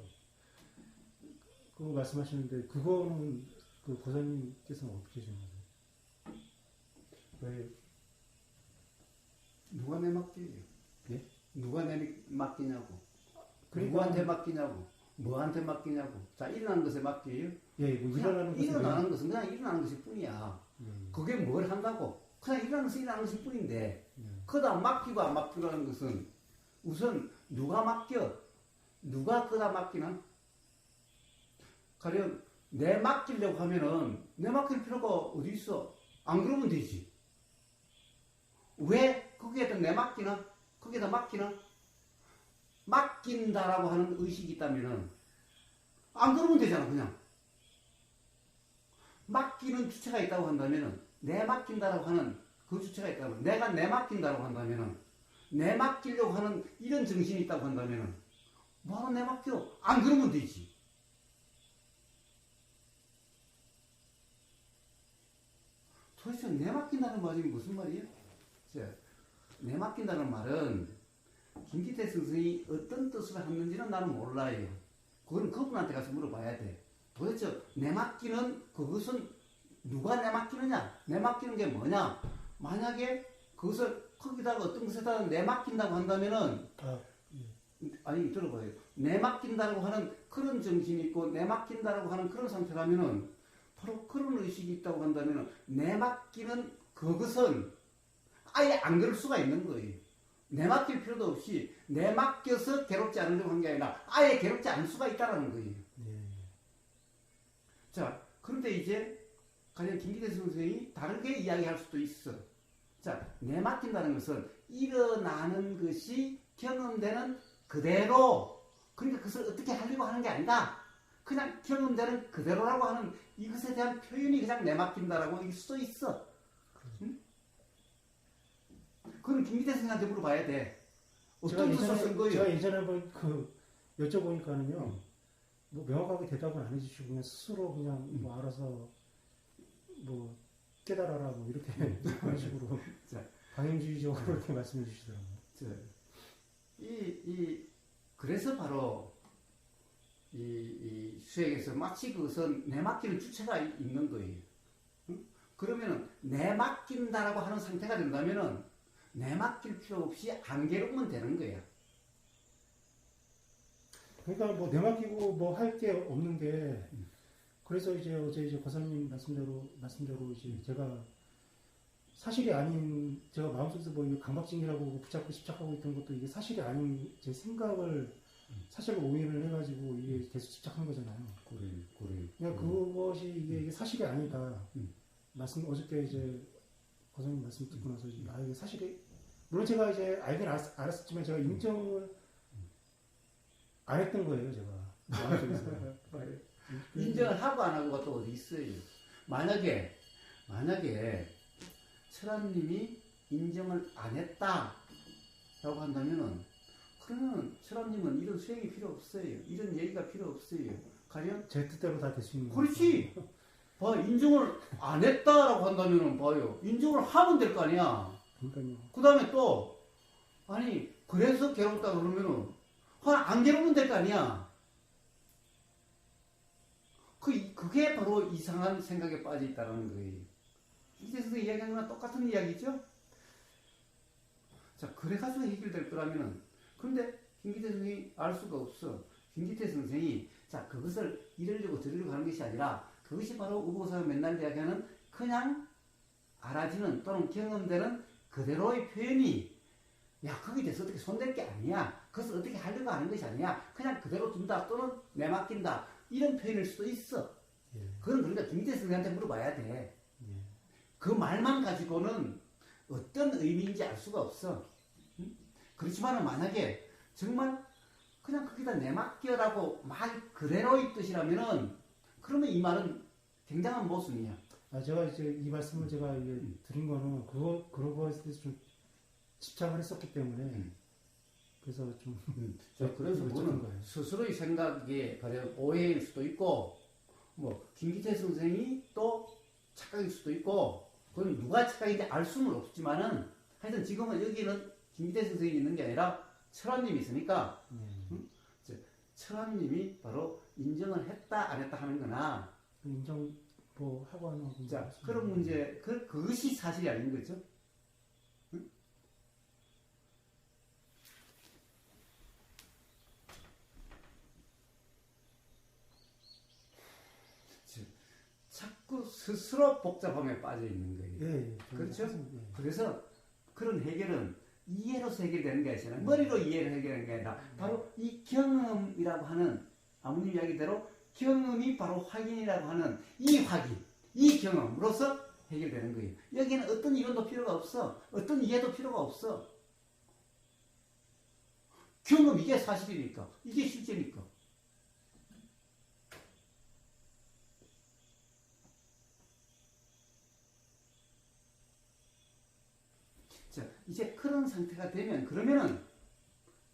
Speaker 2: 그거 말씀하시는데 그거는 그 고사님께서는 어떻게 생각하세요?
Speaker 1: 왜 누가 내 맡겨요?
Speaker 2: 예?
Speaker 1: 누가 내 맡기냐고?
Speaker 2: 그러니까-
Speaker 1: 누구한테 맡기냐고? 뭐한테 맡기냐고? 자, 일어나는 것에 맡겨요?
Speaker 2: 예, 뭐
Speaker 1: 그냥
Speaker 2: 일어나는 것은
Speaker 1: 일어나는 것은 그냥 일어나는 것일 뿐이야. 그게 뭘 한다고? 그냥 일어나는 것은 일어나는 것일 뿐인데 그다 맡기고 안 맡기라는 것은 우선 누가 맡겨? 누가 그다 맡기나? 가령 내 맡기려고 하면은 내 맡길 필요가 어디 있어? 안 그러면 되지. 왜 거기에다 내 맡기나? 거기에다 맡기나? 맡긴다라고 하는 의식이 있다면은 안 그러면 되잖아 그냥. 맡기는 주체가 있다고 한다면은 내 맡긴다라고 하는 그 주체가 있다면 내가 내 맡긴다라고 한다면은 내 맡기려고 하는 이런 정신이 있다고 한다면은 뭐하러 내 맡겨? 안 그러면 되지. 도대체 내 맡긴다는 말이 무슨 말이에요? 내 맡긴다는 말은 김기태 선생이 어떤 뜻을 했는지는 나는 몰라요. 그건 그분한테 가서 물어봐야 돼. 도대체 내 맡기는 그것은 누가 내 맡기느냐? 내 맡기는 게 뭐냐? 만약에 그것을 거기다가 어떤 것에다가 내 맡긴다고 한다면은 아니 들어봐요. 내 맡긴다고 하는 그런 정신이 있고 내 맡긴다고 하는 그런 상태라면은 바로 그런 의식이 있다고 한다면은 내 맡기는 그것은 아예 안 그럴 수가 있는 거예요. 내 맡길 필요도 없이 내 맡겨서 괴롭지 않으려고 한 게 아니라 아예 괴롭지 않을 수가 있다는 거예요. 자, 그런데 이제 가령 김기태 선생이 다르게 이야기할 수도 있어. 자, 내 맡긴다는 것은 일어나는 것이 경험되는 그대로, 그러니까 그것을 어떻게 하려고 하는 게 아니다. 그냥 경험되는 그대로라고 하는 이것에 대한 표현이 그냥 내 맡긴다라고 일 수도 있어. 응? 그건 김기태 선생한테 물어봐야 돼. 어떤 뜻을 쓴 거예요?
Speaker 2: 제가 예전에 한번 여쭤보니까는요, 뭐 명확하게 대답을 안 해주시고 그냥 스스로 그냥 뭐 알아서 뭐 깨달아라 뭐 이렇게 그런 식으로 방임주의적으로 이렇게 말씀해 주시더라고요.
Speaker 1: 그래서 바로 이 수행에서 마치 그것은 내 맡기는 주체가 있는 거예요. 응? 그러면은 내 맡긴다라고 하는 상태가 된다면은 내 맡길 필요 없이 안 괴롭으면 되는 거야.
Speaker 2: 그러니까 뭐 내 맡기고 뭐 할 게 없는 게 그래서 이제 어제 고사님 말씀대로 이제 제가 사실이 아닌 제가 마음속에서 뭐 강박증이라고 붙잡고 집착하고 있던 것도 이게 사실이 아닌 제 생각을 사실로 오인을 해가지고 이게 계속 집착한 거잖아요. 그러니까 그것이 이게 사실이 아니다. 어저께 이제 고사님 말씀 듣고 나서 이게 사실이 물론 제가 이제 알긴 알았지만 제가 인정을 안 했던 거예요, 제가 마음속에서.
Speaker 1: 인정을 하고 안 하고가 또 어디 있어요. 만약에 철암님이 인정을 안 했다라고 한다면은 그러면 철암님은 이런 수행이 필요 없어요. 이런 얘기가 필요 없어요. 가령
Speaker 2: 제 뜻대로 다 될 수 있는
Speaker 1: 그렇지. 봐, 인정을 안 했다라고 한다면은 봐요. 인정을 하면 될 거 아니야.
Speaker 2: 그러니까요.
Speaker 1: 그 다음에 또 아니 그래서 괴롭다 그러면은 안 괴롭으면 될 거 아니야. 그게 바로 이상한 생각에 빠져 있다는 거예요. 이제 선생님 이야기한 거랑 똑같은 이야기죠? 자, 그래가지고 해결될 거라면은, 그런데 김기태 선생이 알 수가 없어. 김기태 선생이, 자, 그것을 이러려고 저러려고 하는 것이 아니라, 그것이 바로 우보사가 맨날 이야기하는 그냥 알아지는 또는 경험되는 그대로의 표현이, 야, 거기에 대해서 어떻게 손댈 게 아니야. 그것을 어떻게 하려고 하는 것이 아니야. 그냥 그대로 둔다 또는 내맡긴다. 이런 표현일 수도 있어. 그건 그러니까 김기태 선생한테 물어봐야 돼. 그 말만 가지고는 어떤 의미인지 알 수가 없어. 응? 그렇지만 만약에 정말 그냥 거기다 내맡겨라고 말 그대로의 뜻이라면은 그러면 이 말은 굉장한 모순이야.
Speaker 2: 제가 이제 이 말씀을 제가 이제 드린 거는 그런 거에 대해서 좀 집착을 했었기 때문에 그래서 좀
Speaker 1: 자, 그래서 그거는 스스로의 생각에 가령 오해일 수도 있고 뭐 김기태 선생이 또 착각일 수도 있고 그건 누가 착각인지 알 수는 없지만은 하여튼 지금은 여기는 김기태 선생이 있는 게 아니라 철환님이 있으니까 철환님이 바로 인정을 했다 안 했다 하는 거나
Speaker 2: 인정 뭐 하고 안 하고
Speaker 1: 자 그런 문제 그것이 사실이 아닌 거죠. 응? 자꾸 스스로 복잡함에 빠져 있는 거예요.
Speaker 2: 예,
Speaker 1: 그렇죠?
Speaker 2: 예.
Speaker 1: 그래서 그런 해결은 이해로서 해결되는 게 아니라 머리로 이해를 해결하는 게 아니라 바로 이 경험이라고 하는 아버님 이야기대로 경험이 바로 확인이라고 하는 이 확인, 이 경험으로서 해결되는 거예요. 여기는 어떤 이론도 필요가 없어. 어떤 이해도 필요가 없어. 경험 이게 사실이니까. 이게 실제니까. 자, 이제 그런 상태가 되면 그러면은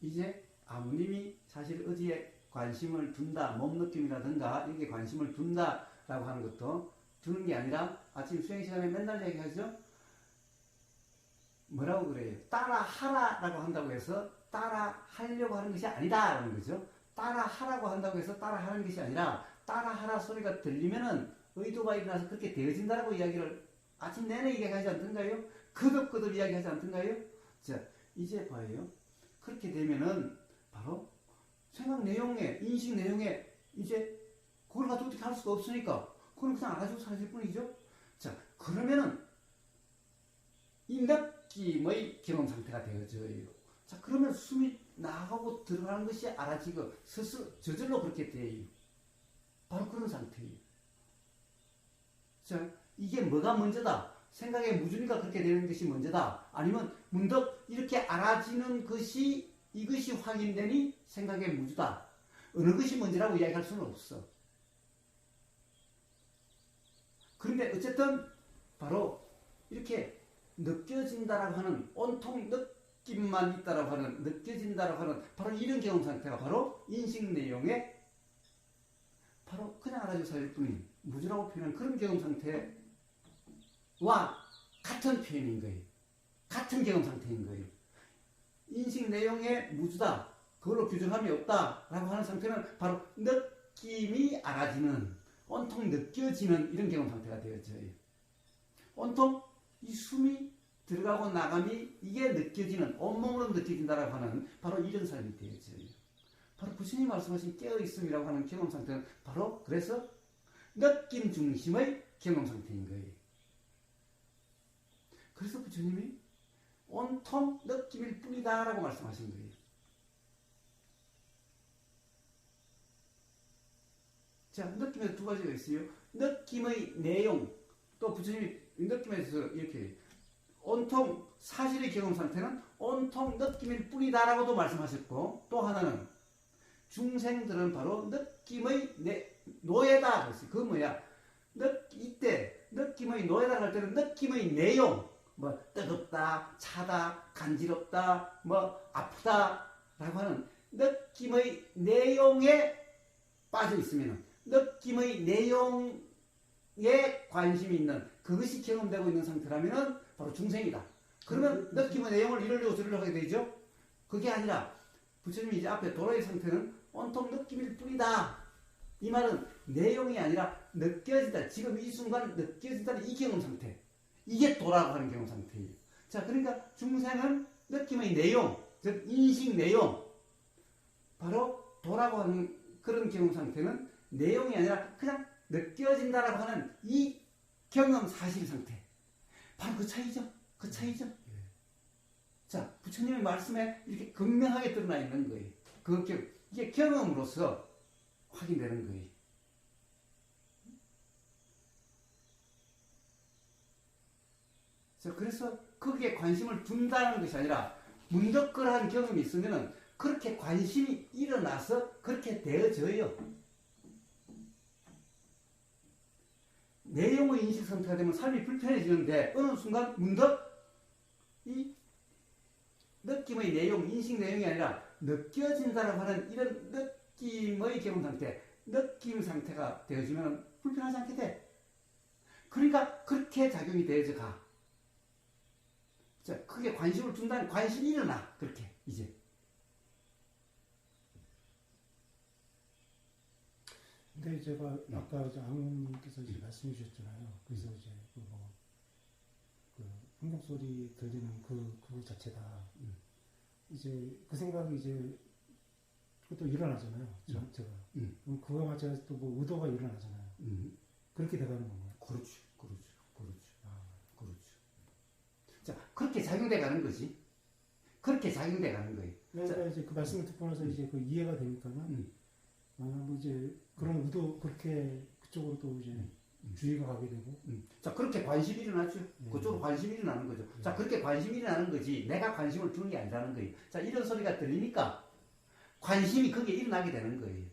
Speaker 1: 이제 아버님이 사실 어디에 관심을 둔다, 몸 느낌이라든가 여기에 관심을 둔다라고 하는 것도 두는 게 아니라 아침 수행 시간에 맨날 얘기하죠. 뭐라고 그래요? 따라 하라라고 한다고 해서 따라 하려고 하는 것이 아니다라는 거죠. 따라 하라고 한다고 해서 따라 하는 것이 아니라 따라 하라 소리가 들리면은 의도가 일어나서 그렇게 되어진다라고 이야기를 아침 내내 이야기하지 않던가요? 거듭거듭 이야기하지 않던가요? 자, 이제 봐요. 그렇게 되면은 바로 생각 내용에, 인식 내용에 이제 그걸 가지고 어떻게 할 수가 없으니까 그건 그냥 알아주고 사라질 뿐이죠. 자, 그러면은 이 느낌의 경험 상태가 되어져요. 자, 그러면 숨이 나가고 들어가는 것이 알아지고 스스로 저절로 그렇게 돼요. 바로 그런 상태예요. 자, 이게 뭐가 먼저다? 생각의 무주니까 그렇게 되는 것이 먼저다. 아니면 문득 이렇게 알아지는 것이 이것이 확인되니 생각의 무주다. 어느 것이 먼저라고 이야기할 수는 없어. 그런데 어쨌든 바로 이렇게 느껴진다라고 하는 온통 느낌만 있다라고 하는 느껴진다라고 하는 바로 이런 경험 상태가 바로 인식 내용에 바로 그냥 알아주고 살 뿐인 무주라고 표현한 그런 경험 상태와 같은 표현인 거예요. 같은 경험 상태인 거예요. 인식 내용의 무주다. 그걸로 규정함이 없다라고 하는 상태는 바로 느낌이 알아지는 온통 느껴지는 이런 경험 상태가 되어져요. 온통 이 숨이 들어가고 나감이 이게 느껴지는 온몸으로 느껴진다라고 하는 바로 이런 삶이 되어져요. 바로 부처님이 말씀하신 깨어있음이라고 하는 경험 상태는 바로 그래서 느낌 중심의 경험 상태인 거예요. 그래서 부처님이 온통 느낌일 뿐이다 라고 말씀하신 거예요. 자, 느낌에 두 가지가 있어요. 느낌의 내용, 또 부처님이 느낌에서 이렇게 온통 사실의 경험 상태는 온통 느낌일 뿐이다 라고도 말씀하셨고, 또 하나는 중생들은 바로 느낌의 노예다 그랬어요. 그건 뭐야? 이때 느낌의 노예다 할 때는 느낌의 내용, 뭐 뜨겁다, 차다, 간지럽다, 뭐 아프다 라고 하는 느낌의 내용에 빠져 있으면 느낌의 내용에 관심이 있는 그것이 경험되고 있는 상태라면 바로 중생이다. 그러면 느낌의 내용을 이러려고 저러려고 하게 되죠. 그게 아니라 부처님이 이제 앞에 도로의 상태는 온통 느낌일 뿐이다. 이 말은 내용이 아니라 느껴진다. 지금 이 순간 느껴진다는 이 경험 상태. 이게 도라고 하는 경험 상태예요. 자, 그러니까 중생은 느낌의 내용, 즉 인식 내용, 바로 도라고 하는 그런 경험 상태는 내용이 아니라 그냥 느껴진다라고 하는 이 경험 사실 상태. 바로 그 차이죠. 그 차이죠. 자, 부처님의 말씀에 이렇게 극명하게 드러나 있는 거예요. 이게 경험으로서 확인되는 거예요. 자, 그래서 거기에 관심을 둔다는 것이 아니라 문득 그러한 경험이 있으면은 그렇게 관심이 일어나서 그렇게 되어져요. 내용의 인식 상태가 되면 삶이 불편해지는데 어느 순간 문득 이 느낌의 내용, 인식 내용이 아니라 느껴진다라고 하는 이런 느낌의 경험 상태, 느낌 상태가 되어지면 불편하지 않게 돼. 그러니까 그렇게 작용이 되어져 가. 자, 크게 관심을 준다는 관심이 일어나. 그렇게 이제.
Speaker 2: 근데 제가 아까 이제 아무님께서 이제 말씀해 주셨잖아요. 그래서 이제 그 풍경 소리 들리는 그 자체다. 이제 그 생각이 이제 그것도 일어나잖아요. 제가. 그럼 그거 마찬가지로 또 뭐 의도가 일어나잖아요. 그렇게 돼가는 건가요?
Speaker 1: 그렇지. 자, 그렇게 작용돼 가는 거지. 그렇게 작용돼 가는 거예요.
Speaker 2: 그러니까 이제 그 말씀을 듣고 나서 이제 그 이해가 되니까는 뭐 이제 그런 의도 그렇게 그쪽으로 또 이제 주의가 가게 되고.
Speaker 1: 자, 그렇게 관심이 일어나죠. 그쪽으로 관심이 일어나는 거죠. 자, 그렇게 관심이 일어나는 거지. 내가 관심을 주는 게 아니라는 거예요. 자, 이런 소리가 들리니까 관심이 거기에 일어나게 되는 거예요.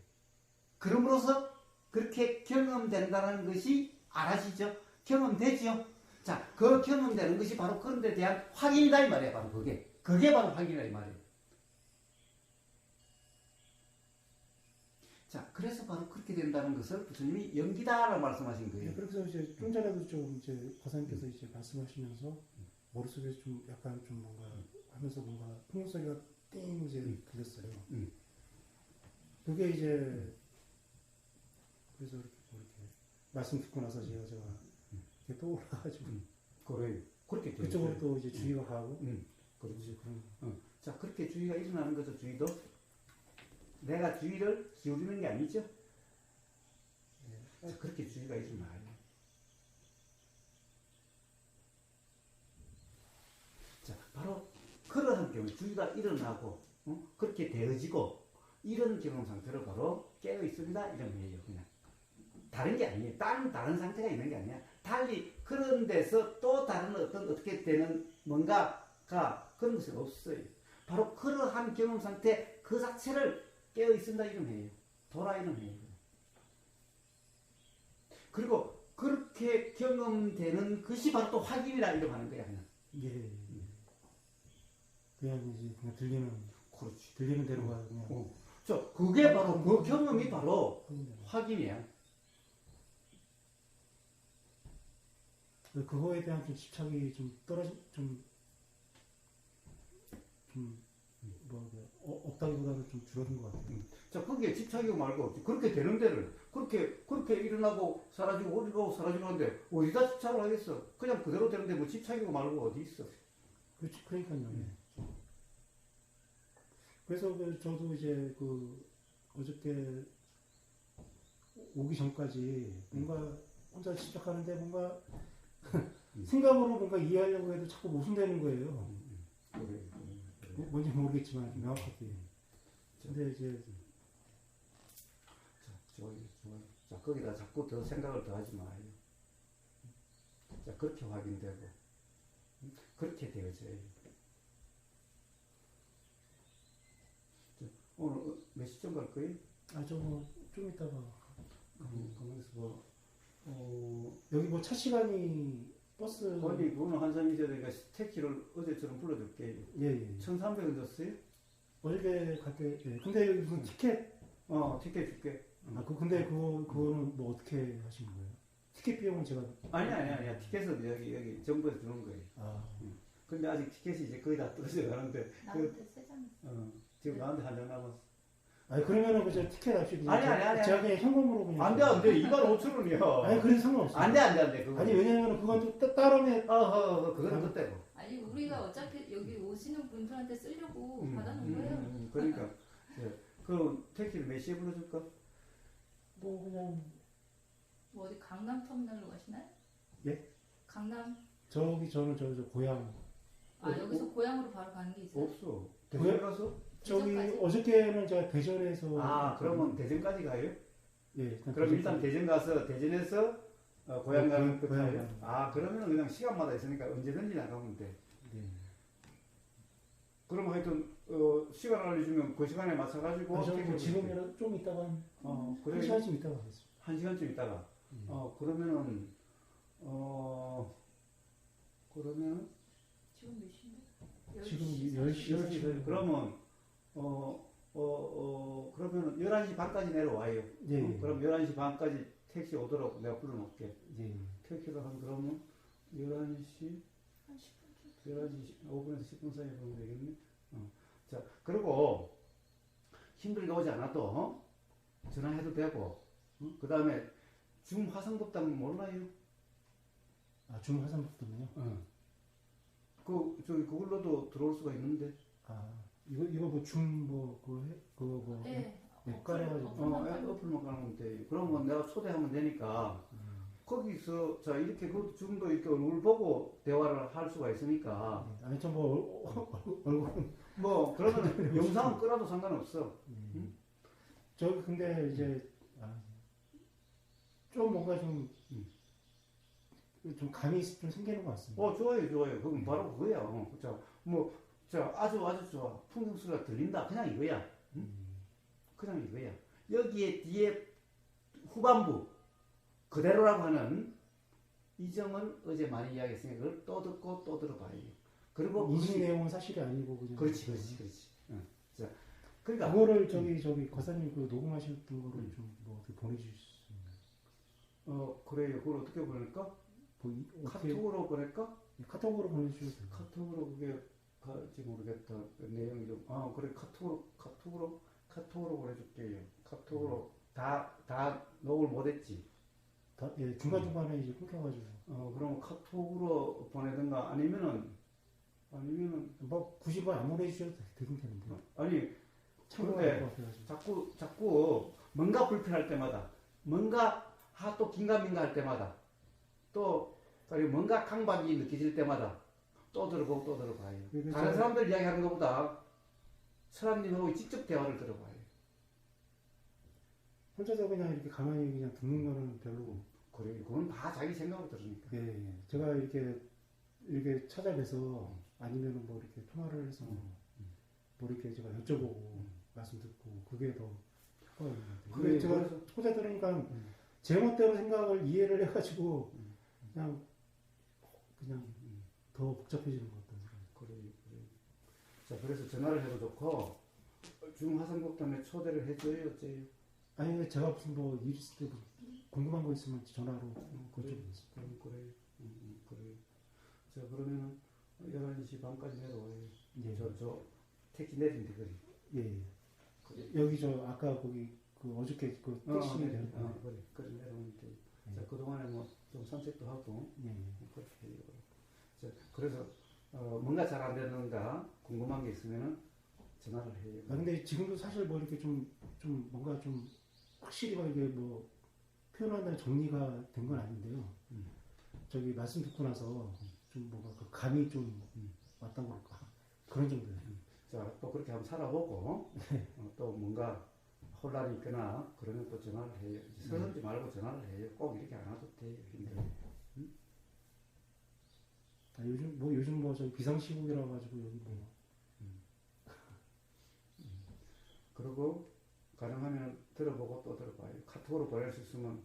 Speaker 1: 그럼으로써 그렇게 경험된다는 것이 알아지죠. 경험되죠. 자, 그 경험되는 것이 바로 그런 데 대한 확인이다 이 말이야. 바로 그게 바로 확인이다 이 말이에요. 자, 그래서 바로 그렇게 된다는 것을 부처님이 연기다라고 말씀하신 거예요.
Speaker 2: 그래서 이제 좀 전에도 좀 이제 과사님께서 이제 말씀하시면서 머릿속에 좀 약간 좀 뭔가 하면서 뭔가 풍경소리가 띵 이제 들렸어요. 그게 이제 그래서 이렇게 말씀 듣고 나서 제가 이렇게 떠올라가지고
Speaker 1: 그렇게
Speaker 2: 그쪽으로 또 이제 주의가 가고
Speaker 1: 그렇지.
Speaker 2: 그런.
Speaker 1: 자, 그렇게 주의가 일어나는 거죠. 주의도 내가 주의를 기울이는 게 아니죠. 자, 그렇게 주의가 일어나요. 자, 바로 그러한 경우 주의가 일어나고 그렇게 되어지고 이런 경험 상태로 바로 깨어 있습니다. 이런 거예요. 그냥 다른 게 아니에요. 다른 상태가 있는 게 아니야. 달리 그런 데서 또 다른 어떻게 되는 뭔가가 그런 것이 없어요. 바로 그러한 경험 상태 그 자체를 깨어 있습니다. 이런 거예요. 돌아 이런 거예요. 그리고 그렇게 경험되는 것이 바로 또 확인이라 이러고 하는 거야. 그냥.
Speaker 2: 그냥 이제 그냥 들리는.
Speaker 1: 그렇지.
Speaker 2: 들리는 대로가 그냥.
Speaker 1: 그게 바로 그 경험이 바로 확인이야.
Speaker 2: 그거에 대한 좀 집착이 좀 없다기보다는 좀 줄어든 것 같아요.
Speaker 1: 자, 거기에 집착이고 말고 없지. 그렇게 되는 데를 그렇게 일어나고 사라지고 어디고 사라지고 하는데 어디다 집착을 하겠어? 그냥 그대로 되는데 뭐 집착이고 말고 어디 있어?
Speaker 2: 그렇지, 그러니까요. 그래서 저도 이제 어저께 오기 전까지 뭔가 혼자 집착하는데 뭔가 생각으로 뭔가 이해하려고 해도 자꾸 모순되는 거예요. 뭔지 모르겠지만 명확하게. 근데 이제
Speaker 1: 자, 거기다 자꾸 더 생각을 더 하지 마요. 자, 그렇게 확인되고 그렇게 되어져요. 오늘 몇 시쯤 갈 거예요?
Speaker 2: 좀 이따가.
Speaker 1: 가만있어 봐.
Speaker 2: 여기 뭐 차 시간이 버스.
Speaker 1: 아니, 그거는 한참 있어야 되니까 택시를 어제처럼 불러줄게. 1,300원 줬어요?
Speaker 2: 어저께 갈게. 근데 여기 무슨 티켓?
Speaker 1: 티켓 줄게.
Speaker 2: 근데 그거는 뭐 어떻게 하시는 거예요? 티켓 비용은 제가.
Speaker 1: 아니야. 티켓은 여기 정부에서 주는 거예요. 근데 아직 티켓이 이제 거의 다 떨어져 가는데.
Speaker 3: 나한테 3장.
Speaker 1: 지금 나한테 한 장 남았어.
Speaker 2: 그러면은 그저 티켓 없이 그냥.
Speaker 1: 아니.
Speaker 2: 제가 그냥 현금으로 그냥.
Speaker 1: 안 돼. 25,000원이야.
Speaker 2: 그래서 상관없어.
Speaker 1: 안 돼. 그거.
Speaker 2: 아니, 왜냐면 그건 또 따로면.
Speaker 1: 그거는 그때고.
Speaker 3: 아니, 우리가 어차피 여기 오시는 분들한테 쓰려고 받아놓은 거예요.
Speaker 1: 그러니까. 그럼 택시를 몇 시에 불러줄까?
Speaker 2: 그냥.
Speaker 3: 뭐 어디 강남 터미널로 가시나요?
Speaker 2: 예?
Speaker 3: 강남?
Speaker 2: 저는 저 고향.
Speaker 3: 여기서 고향으로 바로 가는 게 있어요?
Speaker 1: 없어. 대전 가서?
Speaker 3: 대전까지?
Speaker 2: 어저께는 제가 대전에서.
Speaker 1: 그러면 대전까지 가요?
Speaker 2: 예.
Speaker 1: 그럼 일단 대전 가서 대전에서 고향 가는
Speaker 2: 고향
Speaker 1: 끝이에요? 그러면 그냥 시간마다 있으니까 언제든지 나가면 돼. 그럼 하여튼 시간 알려주면 그 시간에 맞춰가지고.
Speaker 2: 지금이라도 좀 이따가.
Speaker 1: 그래.
Speaker 2: 한 시간쯤 이따가 가겠습니다.
Speaker 1: 한 시간쯤 있다가. 그러면은
Speaker 3: 지금 몇 시인데?
Speaker 2: 지금 10시.
Speaker 1: 그러면 그러면은 11시 반까지 내려와요. 그럼 11시 반까지 택시 오도록 내가 불러놓을게.
Speaker 2: 예.
Speaker 1: 택시가 한 그러면 11시,
Speaker 3: 한 10분
Speaker 1: 11시 5분에서 10분 사이에 보면 되겠네. 자, 그리고 힘들게 오지 않아도 전화해도 되고, 그 다음에 중화성급당 몰라요?
Speaker 2: 아, 중화산북도는요?
Speaker 1: 그걸로도 들어올 수가 있는데.
Speaker 2: 아, 이거 뭐 그거 뭐
Speaker 3: 네.
Speaker 2: 앱 깔아가지고.
Speaker 1: 어플만 가면 돼. 그러면 내가 초대하면 되니까, 거기서, 자, 이렇게 그 중도 이렇게 얼굴 보고 대화를 할 수가 있으니까,
Speaker 2: 아니 저뭐 얼굴
Speaker 1: 뭐, 그러면 영상은 끌어도 상관없어.
Speaker 2: 저기 근데 이제 좀 뭔가 좀 감이 좀 생기는 것 같습니다.
Speaker 1: 좋아요, 좋아요. 그건 바로 그거야. 아주 좋아. 풍경 소리가 들린다. 그냥 이거야. 그냥 이거야. 여기에 뒤에 후반부, 그대로라고 하는 이 점은 어제 많이 이야기했으니까 그걸 또 듣고 또 들어봐요. 그리고
Speaker 2: 인식 내용은 사실이 아니고 그냥.
Speaker 1: 그렇지. 자, 그러니까
Speaker 2: 그거를 저기 거사님 그 녹음하셨던 거를 좀 뭐 어떻게 보내주실 수 있나요?
Speaker 1: 그래요. 그걸 어떻게 보낼까?
Speaker 2: 어떻게
Speaker 1: 카톡으로 보낼까?
Speaker 2: 카톡으로 보내주셔도 돼요.
Speaker 1: 카톡으로 그게 갈지 모르겠다. 그 내용이 좀 그래 카톡으로 보내줄게요. 카톡으로 다 녹음을 못했지.
Speaker 2: 중간중간에 이제 끊겨가지고.
Speaker 1: 그럼 카톡으로 보내든가 아니면은
Speaker 2: 뭐 굳이 뭐 안 보내주셔도 되긴 되는데.
Speaker 1: 아니
Speaker 2: 참고할 것 같아가지고.
Speaker 1: 자꾸 뭔가 불편할 때마다 뭔가 또 긴가민가 할 때마다 또 그리고 뭔가 강박이 느껴질 때마다 또 들어보고 또 들어봐요. 다른 사람들 이야기하는 것보다 사람님하고 직접 대화를 들어봐요.
Speaker 2: 혼자서 그냥 이렇게 가만히 그냥 듣는 거는 별로고.
Speaker 1: 그래, 그건 다 자기 생각으로 들으니까.
Speaker 2: 예. 제가 이렇게 찾아뵈서 아니면은 뭐 이렇게 통화를 해서 뭐 이렇게 제가 여쭤보고 말씀 듣고 그게 더 효과가 있는 것 같아요.
Speaker 1: 그래,
Speaker 2: 제가
Speaker 1: 그래서
Speaker 2: 혼자 들으니까 제 멋대로 생각을 이해를 해가지고 그냥 더 복잡해지는 것 같다는 생각이.
Speaker 1: 그래. 자, 그래서 전화를 해도 좋고 중화성국담에 초대를 해줘요, 어째요?
Speaker 2: 아니 제가 무슨 뭐 일 있을 때 궁금한 거 있으면 전화로 여쭤보겠습니다.
Speaker 1: 그래. 자, 그러면은 11시 반까지 내려와요.
Speaker 2: 예.
Speaker 1: 저 택시 내린데 그래.
Speaker 2: 예.
Speaker 1: 그래.
Speaker 2: 여기 저 아까 거기 그 어저께 그 택시 내렸는데.
Speaker 1: 그래 내려오면 돼. 자, 그동안에 뭐 좀 산책도 하고
Speaker 2: 예.
Speaker 1: 그렇게 해요. 자, 그래서 뭔가 잘 안 되는가 궁금한 게 있으면은 전화를 해요.
Speaker 2: 근데 지금도 사실 뭐 이렇게 좀 뭔가 좀 확실히 막 이게 뭐 표현하는 정리가 된 건 아닌데요. 저기 말씀 듣고 나서 좀 뭔가 그 감이 좀 왔다고 할까 그런 정도예요.
Speaker 1: 자, 또 그렇게 한번 살아보고 또 뭔가 혼란이 있거나 그러면 또 전화를 해요. 서슴지 말고 전화를 해요. 꼭 이렇게 안 와도 돼요. 힘들어요.
Speaker 2: 요즘 뭐 저기 비상시국이라 가지고 여기 뭐
Speaker 1: 그리고 가능하면 들어보고 또 들어봐요. 카톡으로 보낼 수 있으면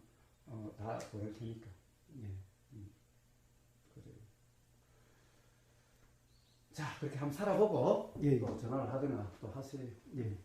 Speaker 1: 다 보낼 테니까.
Speaker 2: 예.
Speaker 1: 그래요. 자, 그렇게 한번 살아보고
Speaker 2: 예.
Speaker 1: 또 전화를 하거나 또 하세요.
Speaker 2: 예.